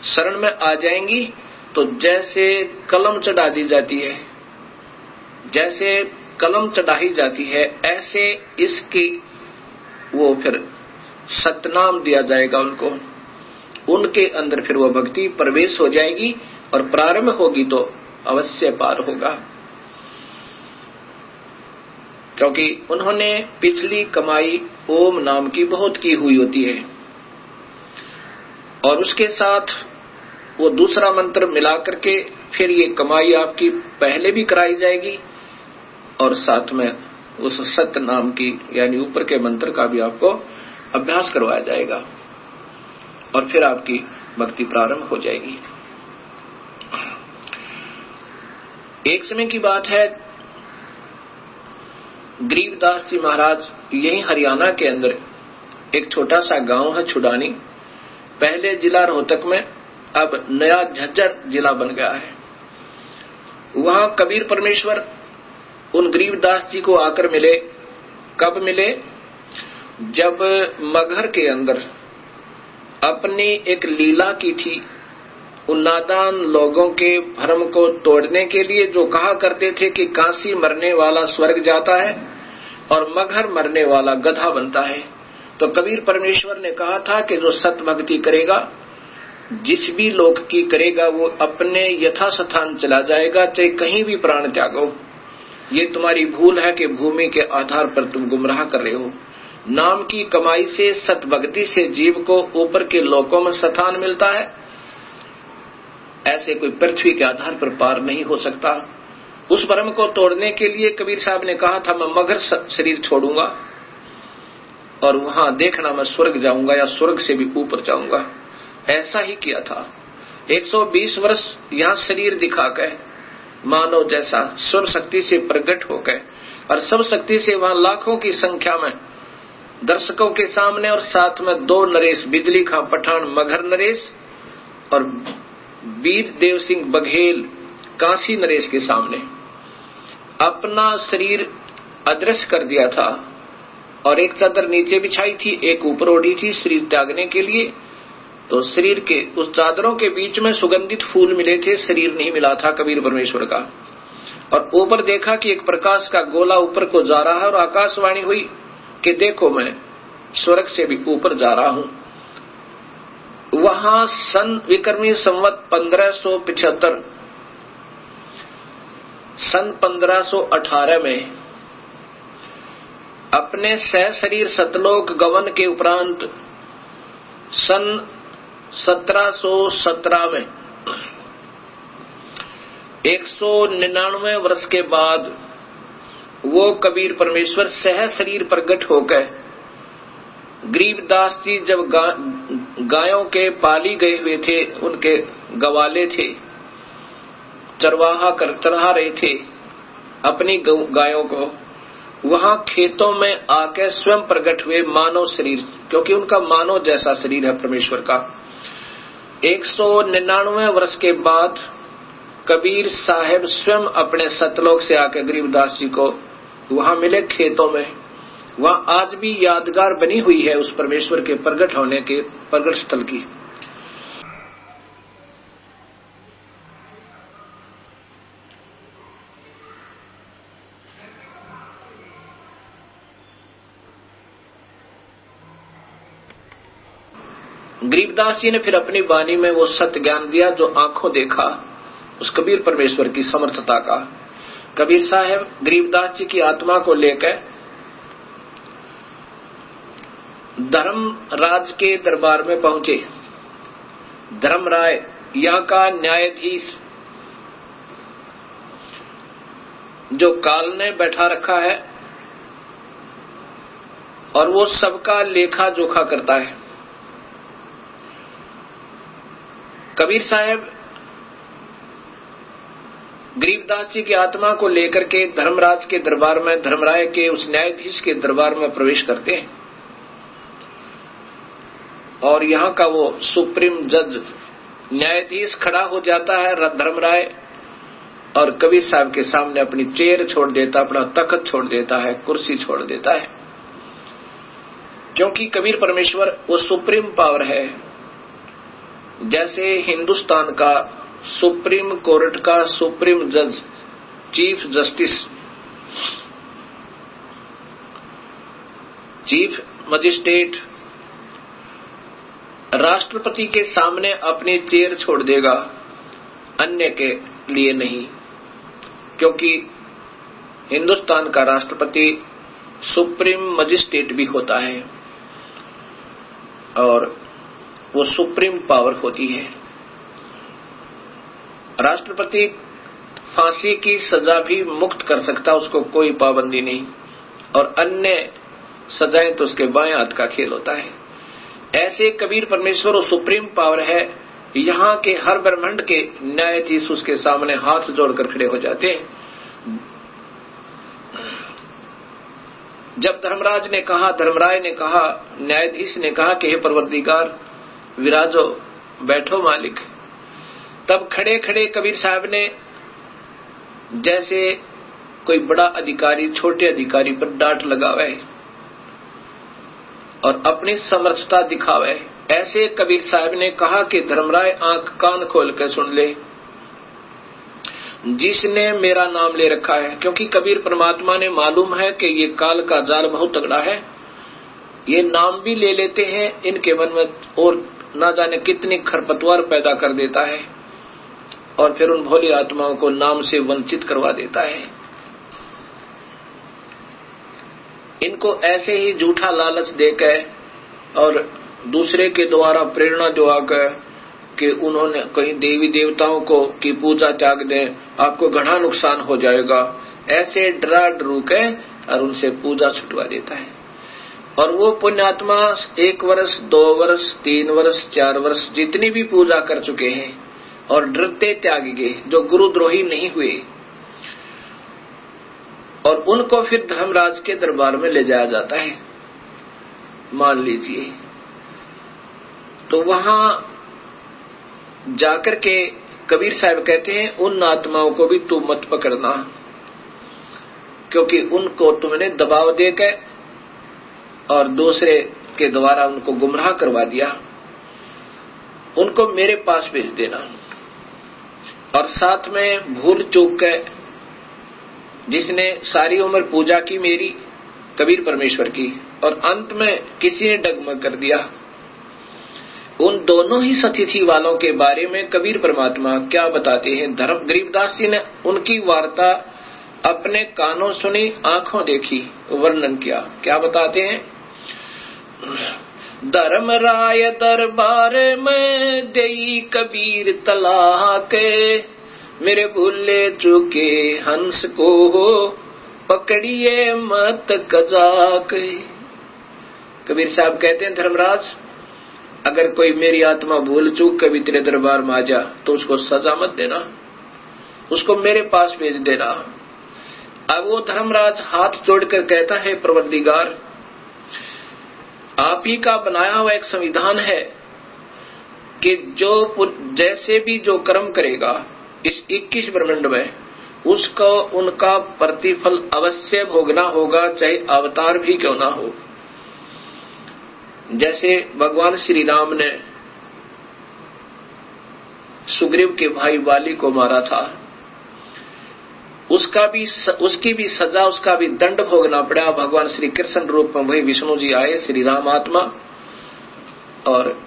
शरण में आ जाएंगी। तो जैसे कलम चढ़ा दी जाती है, जैसे कलम चढ़ाई जाती है, ऐसे इसकी वो फिर सतनाम दिया जाएगा उनको, उनके अंदर फिर वो भक्ति प्रवेश हो जाएगी, और प्रारंभ होगी तो अवश्य पार होगा। क्योंकि उन्होंने पिछली कमाई ओम नाम की बहुत की हुई होती है और उसके साथ वो दूसरा मंत्र मिला करके फिर ये कमाई आपकी पहले भी कराई जाएगी और साथ में उस सत्य नाम की यानी ऊपर के मंत्र का भी आपको अभ्यास करवाया जाएगा और फिर आपकी भक्ति प्रारंभ हो जाएगी। एक समय की बात है, गरीबदास जी महाराज यही हरियाणा के अंदर एक छोटा सा गांव है छुडानी, पहले जिला रोहतक में, अब नया झज्जर जिला बन गया है। वहां कबीर परमेश्वर उन गरीबदास जी को आकर मिले। कब मिले? जब मगहर के अंदर अपनी एक लीला की थी, उन नादान लोगों के भ्रम को तोड़ने के लिए, जो कहा करते थे कि काशी मरने वाला स्वर्ग जाता है और मगहर मरने वाला गधा बनता है। तो कबीर परमेश्वर ने कहा था कि जो सत भक्ति करेगा, जिस भी लोक की करेगा, वो अपने यथास्थान चला जाएगा, चाहे कहीं भी प्राण त्यागो। ये तुम्हारी भूल है कि भूमि के आधार पर तुम गुमराह कर रहे हो। नाम की कमाई से, सत भक्ति से जीव को ऊपर के लोकों में स्थान मिलता है। ऐसे कोई पृथ्वी के आधार पर पार नहीं हो सकता। उस भ्रम को तोड़ने के लिए कबीर साहब ने कहा था, मैं मगर शरीर छोड़ूंगा और वहां देखना मैं स्वर्ग जाऊंगा या स्वर्ग से भी ऊपर जाऊंगा। ऐसा ही किया था। 120 वर्ष यहां शरीर दिखाकर मानव जैसा सर्व शक्ति से प्रकट होकर और सब शक्ति से वहां लाखों की संख्या में दर्शकों के सामने और साथ में 2 नरेश, बिजली खां पठान मगहर नरेश और वीर देव सिंह बघेल काशी नरेश के सामने अपना शरीर अदृश्य कर दिया था और एक चादर नीचे बिछाई थी, एक ऊपर ओढ़ी थी शरीर त्यागने के लिए। तो शरीर के उस चादरों के बीच में सुगंधित फूल मिले थे, शरीर नहीं मिला था कबीर परमेश्वर का। और ऊपर देखा कि एक प्रकाश का गोला ऊपर को जा रहा है और आकाशवाणी हुई कि देखो मैं स्वर्ग से भी ऊपर जा रहा हूं। वहां सन विक्रमी संवत 1575 सन 1518 में अपने सह शरीर सतलोक गवन के उपरांत सन 1717 में 199 वर्ष के बाद वो कबीर परमेश्वर सह शरीर प्रकट होकर गरीबदास जी जब गायों के पाली गए हुए थे, उनके गवाले थे, चरहा रहे थे अपनी गायों को, वहां खेतों में आके स्वयं प्रकट हुए मानव शरीर, क्योंकि उनका मानव जैसा शरीर है परमेश्वर का। 199 वर्ष के बाद कबीर साहेब स्वयं अपने सतलोक से आके गरीबदास जी को वहां मिले खेतों में। वहां आज भी यादगार बनी हुई है उस परमेश्वर के प्रकट होने के प्रकट स्थल की। गरीबदास जी ने फिर अपनी वाणी में वो सत्य ज्ञान दिया जो आंखों देखा उस कबीर परमेश्वर की समर्थता का। कबीर साहब गरीबदास जी की आत्मा को लेकर धर्मराज के दरबार में पहुंचे। धर्मराय यहाँ का न्यायाधीश जो काल ने बैठा रखा है और वो सबका लेखा जोखा करता है। कबीर साहब गरीबदास जी की आत्मा को लेकर के धर्मराज के दरबार में, धर्मराय के उस न्यायाधीश के दरबार में प्रवेश करते हैं और यहाँ का वो सुप्रीम जज न्यायाधीश खड़ा हो जाता है धर्मराय और कबीर साहब के सामने अपनी चेयर छोड़ देता, अपना तख्त छोड़ देता है, कुर्सी छोड़ देता है, क्योंकि कबीर परमेश्वर वो सुप्रीम पावर है। जैसे हिंदुस्तान का सुप्रीम कोर्ट का सुप्रीम जज, चीफ जस्टिस, चीफ मजिस्ट्रेट राष्ट्रपति के सामने अपनी चेयर छोड़ देगा, अन्य के लिए नहीं, क्योंकि हिंदुस्तान का राष्ट्रपति सुप्रीम मजिस्ट्रेट भी होता है और वो सुप्रीम पावर होती है। राष्ट्रपति फांसी की सजा भी मुक्त कर सकता, उसको कोई पाबंदी नहीं, और अन्य सजाएं तो उसके बाएं हाथ का खेल होता है। ऐसे कबीर परमेश्वर और सुप्रीम पावर है, यहाँ के हर ब्रह्मांड के न्यायाधीश उसके सामने हाथ जोड़कर खड़े हो जाते हैं। जब धर्मराज ने कहा, धर्मराय ने कहा, न्यायाधीश ने कहा कि हे परवरदिगार विराजो, बैठो मालिक, तब खड़े खड़े कबीर साहब ने जैसे कोई बड़ा अधिकारी छोटे अधिकारी पर डांट लगावे और अपनी समर्थता दिखावे, ऐसे कबीर साहब ने कहा कि धर्मराय आंख कान खोल कर सुन ले, जिसने मेरा नाम ले रखा है। क्योंकि कबीर परमात्मा ने मालूम है कि ये काल का जाल बहुत तगड़ा है, ये नाम भी ले लेते हैं इनके मन में और ना जाने कितनी खरपतवार पैदा कर देता है और फिर उन भोली आत्माओं को नाम से वंचित करवा देता है। इनको ऐसे ही झूठा लालच देकर और दूसरे के द्वारा प्रेरणा दिलाकर कि उन्होंने कहीं देवी देवताओं को की पूजा त्याग दें, आपको घना नुकसान हो जाएगा, ऐसे डरा डरू के और उनसे पूजा छुटवा देता है। और वो पुण्यात्मा 1 वर्ष 2 वर्ष 3 वर्ष 4 वर्ष जितनी भी पूजा कर चुके हैं और डरते त्याग गए, जो गुरुद्रोही नहीं हुए, और उनको फिर धर्मराज के दरबार में ले जाया जाता है, मान लीजिए। तो वहां जाकर के कबीर साहब कहते हैं उन आत्माओं को भी तू मत पकड़ना, क्योंकि उनको तुमने दबाव देकर और दूसरे के द्वारा उनको गुमराह करवा दिया, उनको मेरे पास भेज देना। और साथ में भूल चूक के जिसने सारी उम्र पूजा की मेरी कबीर परमेश्वर की और अंत में किसी ने डगमग कर दिया, उन दोनों ही सतिथि वालों के बारे में कबीर परमात्मा क्या बताते हैं। धर्म गरीबदास जी ने उनकी वार्ता अपने कानों सुनी, आंखों देखी, वर्णन किया। क्या बताते हैं? धर्मराय दरबार में देई कबीर तलाक, मेरे भूले चुके हंस को पकड़िए मत कजाक। कबीर साहब कहते हैं धर्मराज, अगर कोई मेरी आत्मा भूल चूक कभी तेरे दरबार में आ जा तो उसको सजा मत देना, उसको मेरे पास भेज देना। अब वो धर्मराज हाथ जोड़कर कहता है, परवरदिगार, आप ही का बनाया हुआ एक संविधान है कि जो जैसे भी जो कर्म करेगा इस 21 ब्रह्मांड में, उसको उनका प्रतिफल अवश्य भोगना होगा, चाहे अवतार भी क्यों ना हो। जैसे भगवान श्री राम ने सुग्रीव के भाई वाली को मारा था, उसकी भी सजा, उसका भी दंड भोगना पड़ा। भगवान श्री कृष्ण रूप में वही विष्णु जी आए, श्री राम आत्मा, और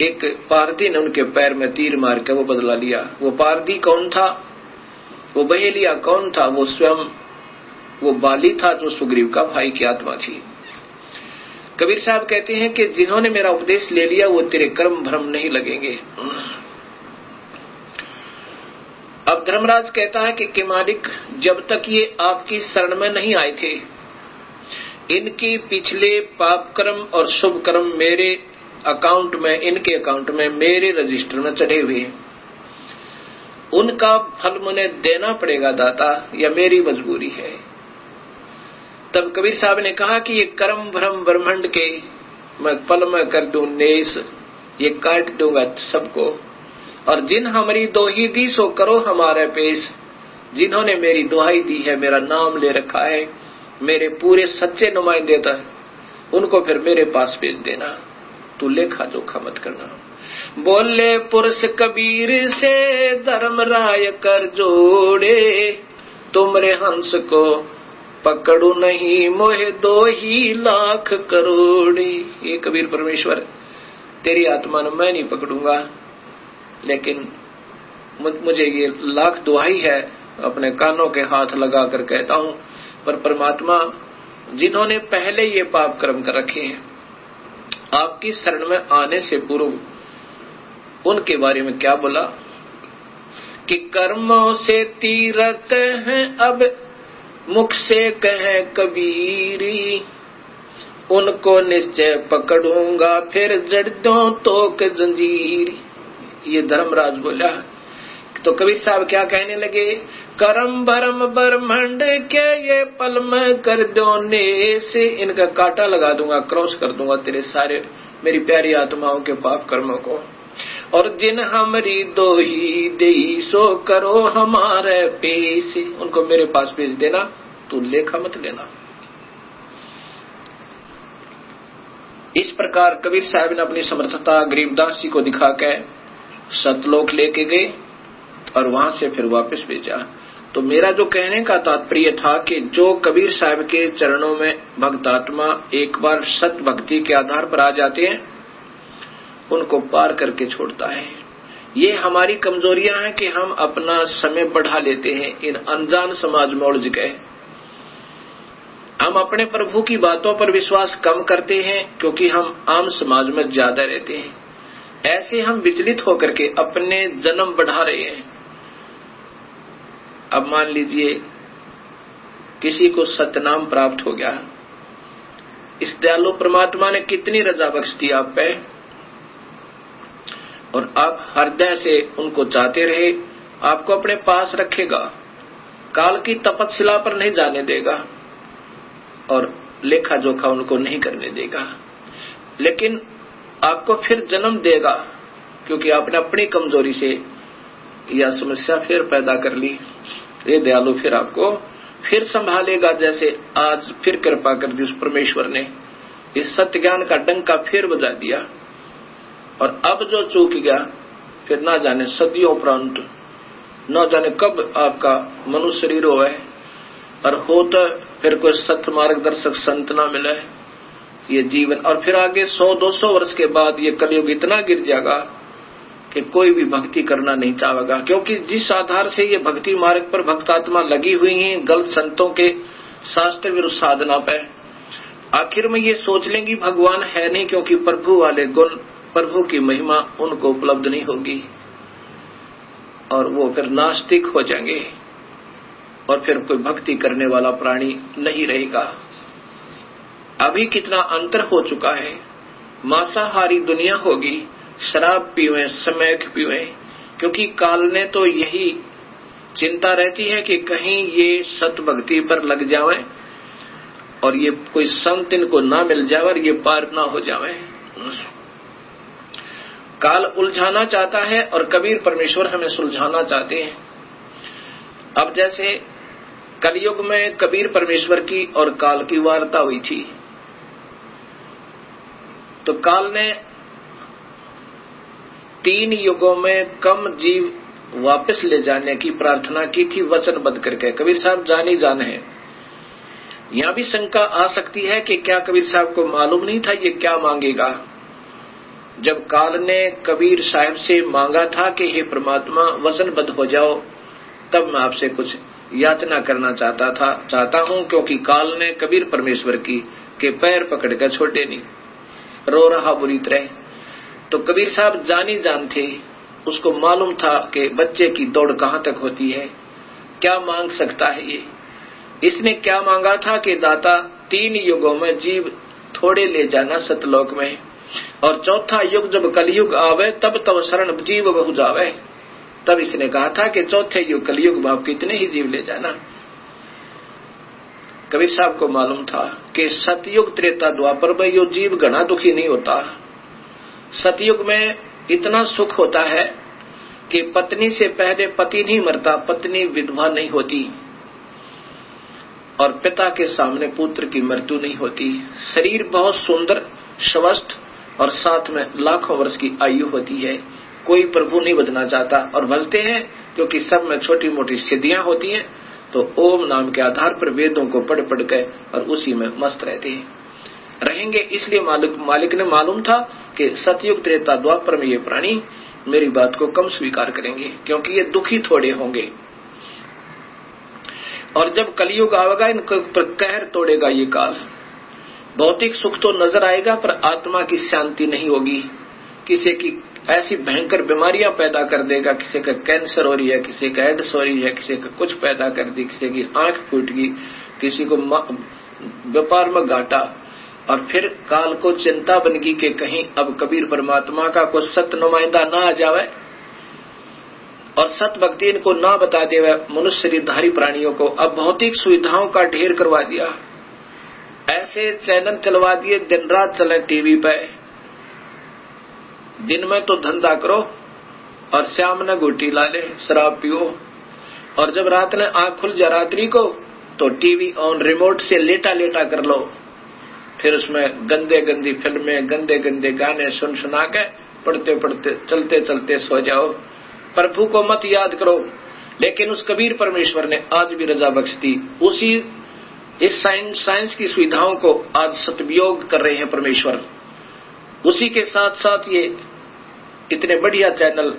एक पारधी ने उनके पैर में तीर मार के वो बदला लिया। वो पारधी कौन था? वो बहेलिया कौन था? वो स्वयं वो बाली था जो सुग्रीव का भाई की आत्मा थी। कबीर साहब कहते हैं कि जिन्होंने मेरा उपदेश ले लिया वो तेरे कर्म भ्रम नहीं लगेंगे। अब धर्मराज कहता है कि मालिक, जब तक ये आपकी शरण में नहीं आए थे, इनकी पिछले पाप कर्म और शुभ कर्म मेरे अकाउंट में, इनके अकाउंट में, मेरे रजिस्टर में चढ़े हुए हैं। उनका फल मुझे देना पड़ेगा दाता, या मेरी मजबूरी है। तब कबीर साहब ने कहा कि ये कर्म भ्रम ब्रह्मांड के मैं पल में कर दूं नेस, ये काट दूंगा सबको। और जिन हमारी दोही दी सो करो हमारे पेश, जिन्होंने मेरी दुहाई दी है, मेरा नाम ले रखा है, मेरे पूरे सच्चे नुमाइंदे था, उनको फिर मेरे पास भेज देना, तू लेखा जोखा मत करना। बोले पुरुष कबीर से धर्मराय कर जोड़े, तुमरे हंस को पकड़ू नहीं मोहे 2 ही लाख करोड़े। ये कबीर परमेश्वर, तेरी आत्मा ने मैं नहीं पकड़ूंगा, लेकिन मुझे ये लाख दुहाई है अपने कानों के हाथ लगाकर कहता हूं, पर परमात्मा जिन्होंने पहले ये पाप कर्म कर रखे हैं, आपकी शरण में आने से पूर्व उनके बारे में क्या बोला कि कर्मों से तीरथ हैं अब मुख से कहे कबीरी, उनको निश्चय पकड़ूंगा फिर जड़ दूं तोक जंजीर। ये धर्मराज बोला। तो कबीर साहब क्या कहने लगे, करम भरम ब्रह्मंड के ये पल में कर दो ने से, इनका कांटा लगा दूंगा, क्रॉस कर दूंगा तेरे सारे मेरी प्यारी आत्माओं के पाप कर्मों को। और जिन हमारी दो ही दे सो करो हमारे पेश, उनको मेरे पास भेज देना, तू लेखा मत लेना। इस प्रकार कबीर साहब ने अपनी समर्थता गरीबदास जी को दिखा के सतलोक लेके गए और वहां से फिर वापस भेजा। तो मेरा जो कहने का तात्पर्य था कि जो कबीर साहब के चरणों में भक्तात्मा एक बार सत भक्ति के आधार पर आ जाते हैं, उनको पार करके छोड़ता है। ये हमारी कमजोरियां हैं कि हम अपना समय बढ़ा लेते हैं इन अनजान समाज में उलझ गए। हम अपने प्रभु की बातों पर विश्वास कम करते हैं क्योंकि हम आम समाज में ज्यादा रहते हैं। ऐसे हम विचलित होकर के अपने जन्म बढ़ा रहे हैं। अब मान लीजिए किसी को सतनाम प्राप्त हो गया, इस दयालु परमात्मा ने कितनी रजा बख्श दी आप पे, और आप हृदय से उनको चाहते रहे, आपको अपने पास रखेगा, काल की तपस्या पर नहीं जाने देगा और लेखा जोखा उनको नहीं करने देगा, लेकिन आपको फिर जन्म देगा क्योंकि आपने अपनी कमजोरी से यह समस्या फिर पैदा कर ली। ये दयालु फिर आपको फिर संभालेगा, जैसे आज फिर कृपा कर दी उस परमेश्वर ने, इस सत्य ज्ञान का डंका फिर बजा दिया। और अब जो चूक गया फिर ना जाने सदियों उपरांत, न जाने कब आपका मनुष्य शरीर हो है और हो तो फिर कोई सत्य मार्गदर्शक संत ना मिले ये जीवन, और फिर आगे 100-200 वर्ष के बाद ये कलयुग इतना गिर जाएगा कि कोई भी भक्ति करना नहीं चाहेगा, क्योंकि जिस आधार से ये भक्ति मार्ग पर भक्तात्मा लगी हुई है गलत संतों के शास्त्र विरुद्ध साधना पे, आखिर में ये सोच लेंगी भगवान है नहीं, क्योंकि प्रभु वाले गुण प्रभु की महिमा उनको उपलब्ध नहीं होगी और वो फिर नास्तिक हो जाएंगे और फिर कोई भक्ति करने वाला प्राणी नहीं रहेगा। अभी कितना अंतर हो चुका है, मांसाहारी दुनिया होगी, शराब पीवे, समैक पीवे, क्योंकि काल ने तो यही चिंता रहती है कि कहीं ये सत भक्ति पर लग जावे और ये कोई संत इनको ना मिल जाए और ये पार ना हो जावे। काल उलझाना चाहता है और कबीर परमेश्वर हमें सुलझाना चाहते हैं। अब जैसे कलयुग में कबीर परमेश्वर की और काल की वार्ता हुई थी, तो काल ने 3 युगों में कम जीव वापस ले जाने की प्रार्थना की थी वचनबद्ध करके। कबीर साहब जानी जान है। यहां भी शंका आ सकती है कि क्या कबीर साहब को मालूम नहीं था ये क्या मांगेगा। जब काल ने कबीर साहब से मांगा था कि हे परमात्मा वचनबद्ध हो जाओ, तब मैं आपसे कुछ याचना करना चाहता हूं, क्योंकि काल ने कबीर परमेश्वर की के पैर पकड़ कर छोड़े नहीं, रो रहा बुरी तरह। तो कबीर साहब जानी जान थे, उसको मालूम था कि बच्चे की दौड़ कहां तक होती है, क्या मांग सकता है ये। इसने क्या मांगा था कि दाता 3 युगों में जीव थोड़े ले जाना सतलोक में, और चौथा युग जब कलयुग आवे तब शरण जीव बहु जावे। तब इसने कहा था कि चौथे युग कलयुग में आप कितने ही जीव ले जाना। कबीर साहब को मालूम था कि सतयुग त्रेता द्वापर में यो जीव घना दुखी नहीं होता। सतयुग में इतना सुख होता है कि पत्नी से पहले पति नहीं मरता, पत्नी विधवा नहीं होती, और पिता के सामने पुत्र की मृत्यु नहीं होती। शरीर बहुत सुंदर स्वस्थ और साथ में लाखों वर्ष की आयु होती है। कोई प्रभु नहीं बदलना चाहता और भजते हैं क्योंकि सब में छोटी मोटी सिद्धियां होती हैं, तो ओम नाम के आधार पर वेदों को पढ़ पढ़ के और उसी में मस्त रहते हैं रहेंगे। इसलिए मालिक ने मालूम था कि सतयुग त्रेता द्वापर में ये प्राणी मेरी बात को कम स्वीकार करेंगे, क्योंकि ये दुखी थोड़े होंगे। और जब कलयुग आवेगा इनको पर कहर तोड़ेगा ये काल। भौतिक सुख तो नजर आएगा पर आत्मा की शांति नहीं होगी। किसी की ऐसी भयंकर बीमारियां पैदा कर देगा, किसी का कैंसर हो रही है, किसी का एड्स हो रही है, किसी का कुछ पैदा कर दी, किसी की आंख फूट गई, किसी को व्यापार में घाटा। और फिर काल को चिंता बन गई कि कहीं अब कबीर परमात्मा का कोई सत्य नुमाइंदा ना आ जावे और सत भक्ति इनको ना बता देवे मनुष्य शरीरधारी प्राणियों को। अब भौतिक सुविधाओं का ढेर करवा दिया, ऐसे चैनल चलवा दिए दिन रात चले टीवी पे। दिन में तो धंधा करो और शाम ने गोटी ला ले, शराब पियो, और जब रात ने आंख खुल जा रात्रि को तो टीवी ऑन रिमोट से लेटा लेटा कर लो। फिर उसमें गंदे गंदी फिल्में, गंदे गंदे गाने सुन सुना के पढ़ते पढ़ते चलते चलते सो जाओ। प्रभु को मत याद करो। लेकिन उस कबीर परमेश्वर ने आज भी रजा बख्श दी। उसी इस साइंस की सुविधाओं को आज सदुपयोग कर रहे हैं परमेश्वर। उसी के साथ साथ ये इतने बढ़िया चैनल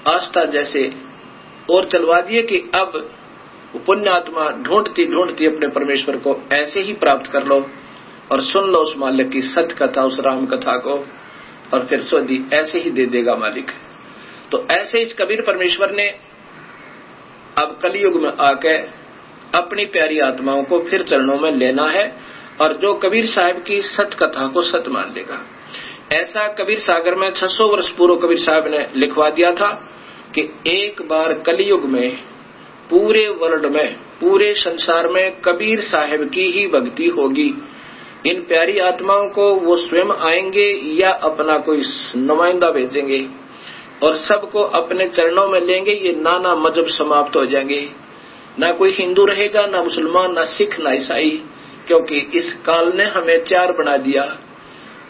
आस्था जैसे और चलवा दिए कि अब पुण्यात्मा ढूंढती ढूंढती अपने परमेश्वर को ऐसे ही प्राप्त कर लो और सुन लो उस मालिक की सत्य कथा, उस राम कथा को, और फिर सोदी ऐसे ही दे देगा मालिक। तो ऐसे इस कबीर परमेश्वर ने अब कलयुग में आके अपनी प्यारी आत्माओं को फिर चरणों में लेना है और जो कबीर साहब की सत्य कथा को सत्य मान लेगा। ऐसा कबीर सागर में 600 वर्ष पूर्व कबीर साहब ने लिखवा दिया था कि एक बार कलयुग में पूरे वर्ल्ड में, पूरे संसार में कबीर साहब की ही भक्ति होगी। इन प्यारी आत्माओं को वो स्वयं आएंगे या अपना कोई नुमाइंदा भेजेंगे और सबको अपने चरणों में लेंगे। ये नाना मजहब समाप्त हो जाएंगे, ना कोई हिंदू रहेगा, ना मुसलमान, ना सिख, ना ईसाई, क्योंकि इस काल ने हमें चार बना दिया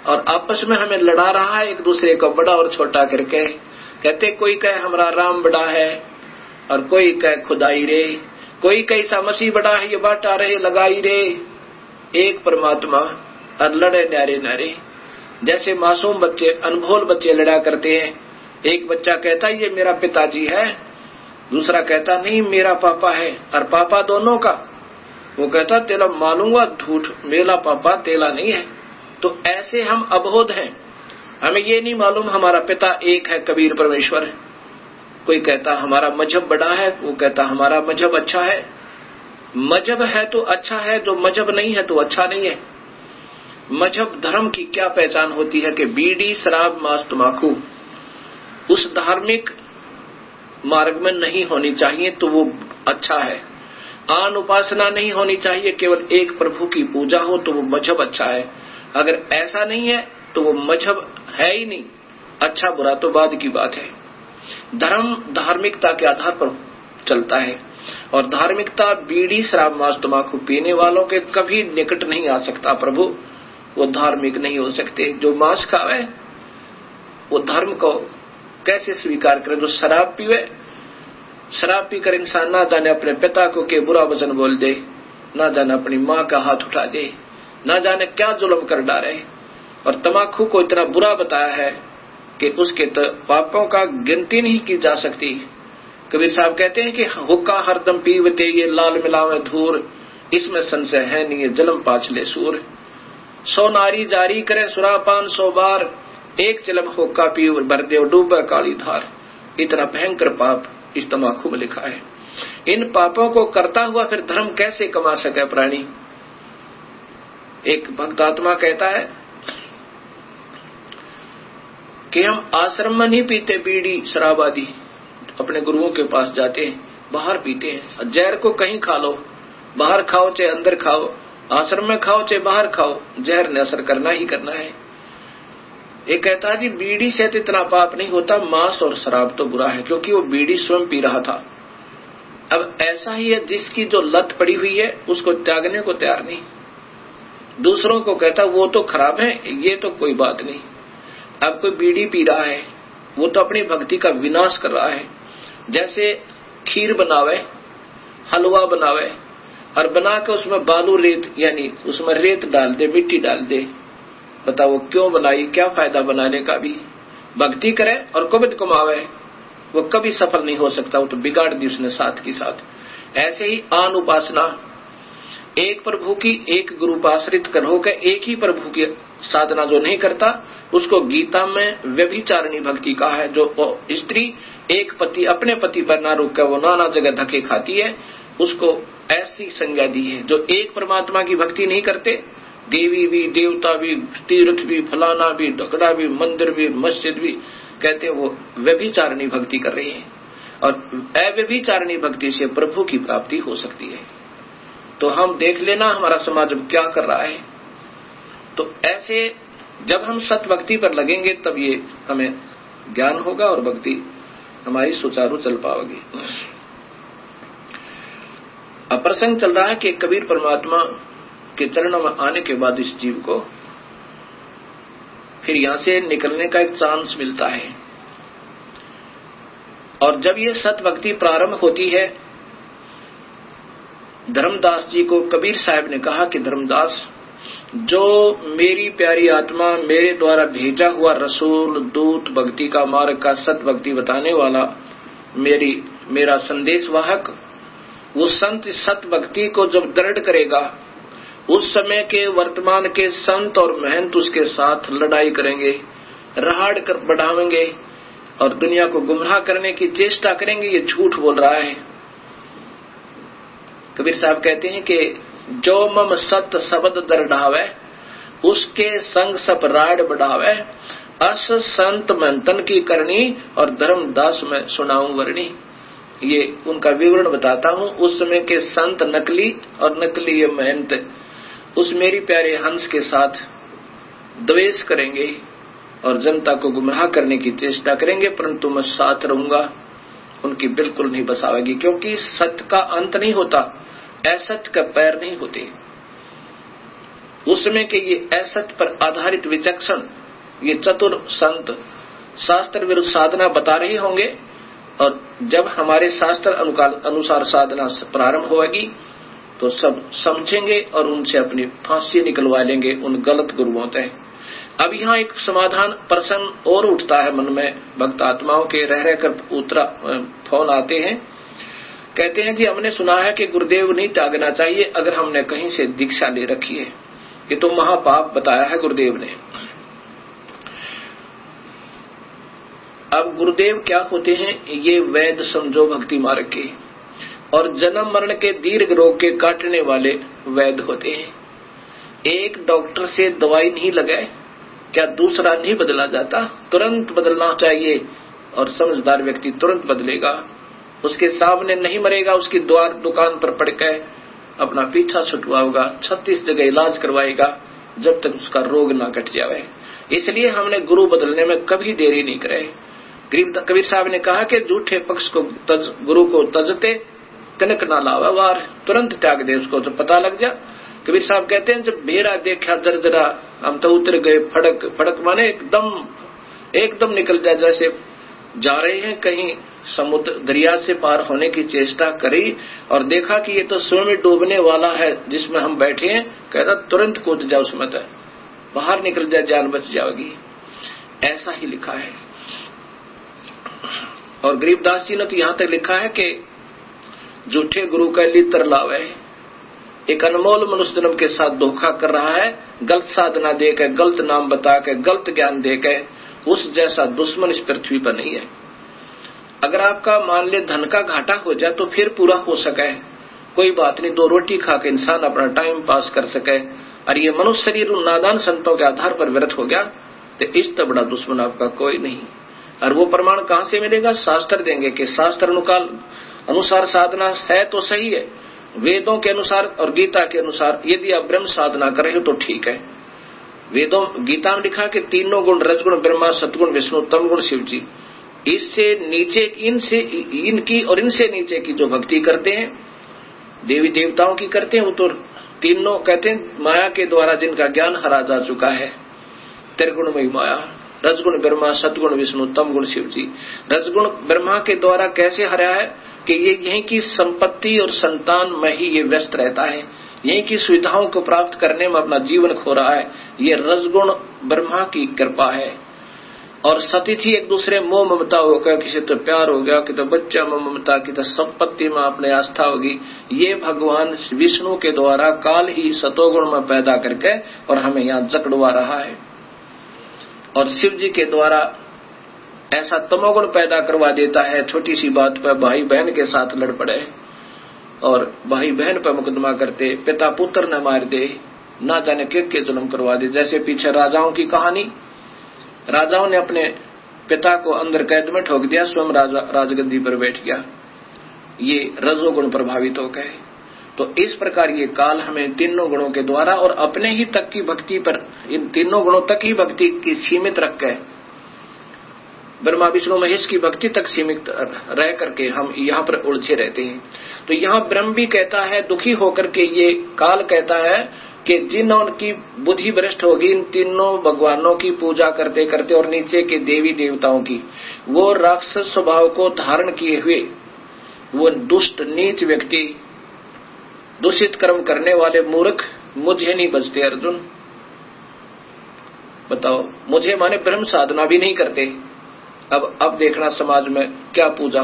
और आपस में हमें लड़ा रहा है एक दूसरे को बड़ा और छोटा करके। कहते कोई कहे हमारा राम बड़ा है और कोई कहे खुदाई रे, कोई कहे ईसा मसीह बड़ा है, ये बाटा रहे लगाई रे। एक परमात्मा और लड़े न्यारे न्यारे। जैसे मासूम बच्चे, अनभोल बच्चे लड़ा करते हैं। एक बच्चा कहता ये मेरा पिताजी है, दूसरा कहता नहीं मेरा पापा है, और पापा दोनों का। वो कहता तेला मालूंगा झूठ, मेरा पापा तेला नहीं है। तो ऐसे हम अबोध हैं, हमें ये नहीं मालूम हमारा पिता एक है कबीर परमेश्वर। कोई कहता हमारा मजहब बड़ा है, वो कहता हमारा मजहब अच्छा है। मजहब है तो अच्छा है, जो मजहब नहीं है तो अच्छा नहीं है। मजहब धर्म की क्या पहचान होती है कि बीड़ी, शराब, मांस, तंबाकू उस धार्मिक मार्ग में नहीं होनी चाहिए तो वो अच्छा है। आन उपासना नहीं होनी चाहिए, केवल एक प्रभु की पूजा हो तो वो मजहब अच्छा है। अगर ऐसा नहीं है तो वो मजहब है ही नहीं। अच्छा बुरा तो बाद की बात है। धर्म धार्मिकता के आधार पर चलता है और धार्मिकता बीड़ी, शराब, मांस, तंबाकू पीने वालों के कभी निकट नहीं आ सकता। प्रभु वो धार्मिक नहीं हो सकते। जो मांस खावे वो धर्म को कैसे स्वीकार करे। जो शराब पीवे, शराब पीकर इंसान ना जाने अपने पिता को के बुरा वचन बोल दे, ना जाने अपनी माँ का हाथ उठा दे, ना जाने क्या जुल्म कर डाले। और तंबाकू को इतना बुरा बताया है कि उसके तो पापों का गिनती नहीं की जा सकती। कबीर साहब कहते हैं कि हुक्का हरदम पीवते ये लाल मिलावे धूर, इसमें संशय है नहीं ये जन्म पाछले सूर। 100 नारी जारी करे सुरापान 100 बार, एक चिलम हुक्का पीव भर देव डूबे काली धार। इतना भयंकर पाप इस तंबाकू में लिखा है। इन पापों को करता हुआ फिर धर्म कैसे कमा सके प्राणी। एक भक्तात्मा कहता है कि हम आश्रम में नहीं पीते बीड़ी शराब आदि, अपने गुरुओं के पास जाते हैं, बाहर पीते हैं। जहर को कहीं खा लो, बाहर खाओ चाहे अंदर खाओ, आश्रम में खाओ चाहे बाहर खाओ, जहर ने असर करना ही करना है। एक कहता जी बीड़ी से तो इतना पाप नहीं होता, मांस और शराब तो बुरा है, क्योंकि वो बीड़ी स्वयं पी रहा था। अब ऐसा ही है, जिसकी जो लत पड़ी हुई है उसको त्यागने को तैयार नहीं। दूसरों को कहता वो तो खराब है, ये तो कोई बात नहीं। अब कोई बीड़ी पी रहा है, वो तो अपनी भक्ति का विनाश कर रहा है। जैसे खीर बनावे, हलवा बनावे और बना के उसमें बालू रेत यानी उसमें रेत डाल दे, मिट्टी डाल दे, बताओ क्यों बनाई, क्या फायदा बनाने का भी। भक्ति करे और कुबित कमावे, वो कभी सफल नहीं हो सकता, वो तो बिगाड़ दी उसने साथ की साथ। ऐसे ही अनुपासना, एक प्रभु की एक गुरु पर आश्रित कर होकर एक ही प्रभु की साधना जो नहीं करता उसको गीता में व्यभिचारिणी भक्ति कहा है। जो स्त्री एक पति अपने पति पर ना रुक कर वो नाना जगह धक्के खाती है, उसको ऐसी संज्ञा दी है। जो एक परमात्मा की भक्ति नहीं करते, देवी भी, देवता भी, तीर्थ भी, फलाना भी, ढकड़ा भी, मंदिर भी, मस्जिद भी, कहते हैं वो व्यभिचारिणी भक्ति कर रही है। और अव्यभिचारिणी भक्ति से प्रभु की प्राप्ति हो सकती है। तो हम देख लेना हमारा समाज क्या कर रहा है। तो ऐसे जब हम सत भक्ति पर लगेंगे तब ये हमें ज्ञान होगा और भक्ति हमारी सुचारू चल पाएगी। प्रसंग चल रहा है कि कबीर परमात्मा के चरणों में आने के बाद इस जीव को फिर यहां से निकलने का एक चांस मिलता है। और जब ये सत भक्ति प्रारंभ होती है, धर्मदास जी को कबीर साहब ने कहा कि धर्मदास, जो मेरी प्यारी आत्मा मेरे द्वारा भेजा हुआ रसूल दूत भक्ति का मार्ग का सत भक्ति बताने वाला मेरा संदेश वाहक, वो संत सत भक्ति को जब दृढ़ करेगा, उस समय के वर्तमान के संत और महंत उसके साथ लड़ाई करेंगे, रहाड़ कर बढ़ावेंगे और दुनिया को गुमराह करने की चेष्टा करेंगे। ये झूठ बोल रहा है। कबीर साहब कहते हैं कि जो मम सत शब्द दरढ़ावे, उसके संग सब राड बढ़ावे, अस संत मंथन की करनी और धर्मदास में सुनाऊं वर्णी। ये उनका विवरण बताता हूं। उस समय के संत नकली और नकली ये महंत उस मेरी प्यारे हंस के साथ द्वेष करेंगे और जनता को गुमराह करने की चेष्टा करेंगे, परंतु मैं साथ रहूंगा, उनकी बिल्कुल नहीं बसावेगी। क्योंकि सत्य का अंत नहीं होता, असत्य का पैर नहीं होते। उस समय के ये असत्य पर आधारित विचक्षण ये चतुर संत शास्त्र विरुद्ध साधना बता रहे होंगे, और जब हमारे शास्त्र अनुसार साधना प्रारंभ होगी तो सब समझेंगे और उनसे अपनी फांसी निकलवा लेंगे उन गलत गुरुओं से। अब यहाँ एक समाधान प्रश्न और उठता है मन में, भक्त आत्माओं के रह रहकर फोन आते हैं। कहते हैं जी हमने सुना है कि गुरुदेव नहीं त्यागना चाहिए अगर हमने कहीं से दीक्षा ले रखी है, ये तो महापाप बताया है गुरुदेव ने। अब गुरुदेव क्या होते हैं? ये वैद्य समझो भक्ति मार्ग के, और जन्म मरण के दीर्घ रोग के काटने वाले वैद्य होते हैं। एक डॉक्टर से दवाई नहीं लगाए क्या दूसरा नहीं बदला जाता? तुरंत बदलना चाहिए और समझदार व्यक्ति तुरंत बदलेगा। उसके सामने नहीं मरेगा, उसकी दुकान पर पड़ के अपना पीछा छुटवाएगा, 36 जगह इलाज करवाएगा जब तक उसका रोग ना कट जाए। इसलिए हमने गुरु बदलने में कभी देरी नहीं करे। कबीर साहब ने कहा कि झूठे पक्ष को गुरु को तजते कनक ना लावा वार, तुरंत त्याग दे उसको जब पता लग जा। कबीर साहब कहते हैं जब बेरा देखा जर्जरा, हम तो उतर गए फड़क। फड़क माने एकदम निकल जाए, जैसे जा रहे हैं कहीं समुद्र दरिया से पार होने की चेष्टा करी और देखा कि ये तो स्वयं डूबने वाला है जिसमें हम बैठे हैं, कहता तुरंत कूद जाओ उसमें, तो बाहर निकल जाए, जान बच जाएगी। ऐसा ही लिखा है। और गरीबदास जी ने तो यहां तक लिखा है कि झूठे गुरु का लित्र लावे, एक अनमोल मनुष्य जन्म के साथ धोखा कर रहा है, गलत साधना देकर, गलत नाम बता के, गलत ज्ञान देकर, उस जैसा दुश्मन इस पृथ्वी पर नहीं है। अगर आपका मान ले धन का घाटा हो जाए तो फिर पूरा हो सके, कोई बात नहीं, 2 रोटी खा के इंसान अपना टाइम पास कर सके, और ये मनुष्य शरीर उन नादान संतों के आधार पर व्यर्थ हो गया तो इस तो बड़ा दुश्मन आपका कोई नहीं। और वो प्रमाण कहां से मिलेगा? शास्त्र देंगे कि शास्त्र अनुसार साधना है तो सही है, वेदों के अनुसार और गीता के अनुसार यदि आप ब्रह्म साधना कर रहे हो तो ठीक है। वेदों गीता में लिखा कि तीनों गुण रजगुण ब्रह्मा, सतगुण विष्णु, तम गुण शिव जी, इससे नीचे इनकी और इनसे नीचे की जो भक्ति करते हैं, देवी देवताओं की करते हैं, वो तो तीनों कहते हैं माया के द्वारा जिनका ज्ञान हरा जा चुका है, त्रिगुणमयी माया, रजगुण ब्रह्मा, सतगुण विष्णु, तम गुण शिव जी। रजगुण ब्रह्मा के द्वारा कैसे हरा है कि ये यहीं की संपत्ति और संतान में ही ये व्यस्त रहता है, यहीं की सुविधाओं को प्राप्त करने में अपना जीवन खो रहा है, ये रजगुण ब्रह्मा की कृपा है। और सतिथि एक दूसरे मोह ममता हो गया, किसी तो प्यार हो गया, कि तो बच्चा मोह ममता, की तो संपत्ति में अपने आस्था होगी। ये भगवान विष्णु के द्वारा काल ही सतोगुण में पैदा करके और हमें यहाँ जकड़वा रहा है। और शिव जी के द्वारा ऐसा तमोगुण पैदा करवा देता है, छोटी सी बात पर भाई बहन के साथ लड़ पड़े और भाई बहन पर मुकदमा करते, पिता पुत्र न मार दे, ना जाने के जुल्म करवा दे। जैसे पीछे राजाओं की कहानी, राजाओं ने अपने पिता को अंदर कैद में ठोक दिया, स्वयं राजगद्दी पर बैठ गया, ये रजोगुण प्रभावित हो गए। तो इस प्रकार ये काल हमें तीनों गुणों के द्वारा और अपने ही तक की भक्ति पर, इन तीनों गुणों तक ही भक्ति की सीमित रख के, ब्रह्मा विष्णु महेश की भक्ति तक सीमित रह करके हम यहाँ पर उलझे रहते हैं। तो यहाँ ब्रह्म भी कहता है, दुखी होकर के ये काल कहता है कि जिन्हों की बुद्धि भ्रष्ट होगी इन तीनों भगवानों की पूजा करते करते और नीचे के देवी देवताओं की, वो राक्षस स्वभाव को धारण किए हुए वो दुष्ट नीच व्यक्ति, दूषित कर्म करने वाले मूर्ख मुझे नहीं बचते। अर्जुन बताओ, मुझे माने ब्रह्म साधना भी नहीं करते। अब देखना समाज में क्या पूजा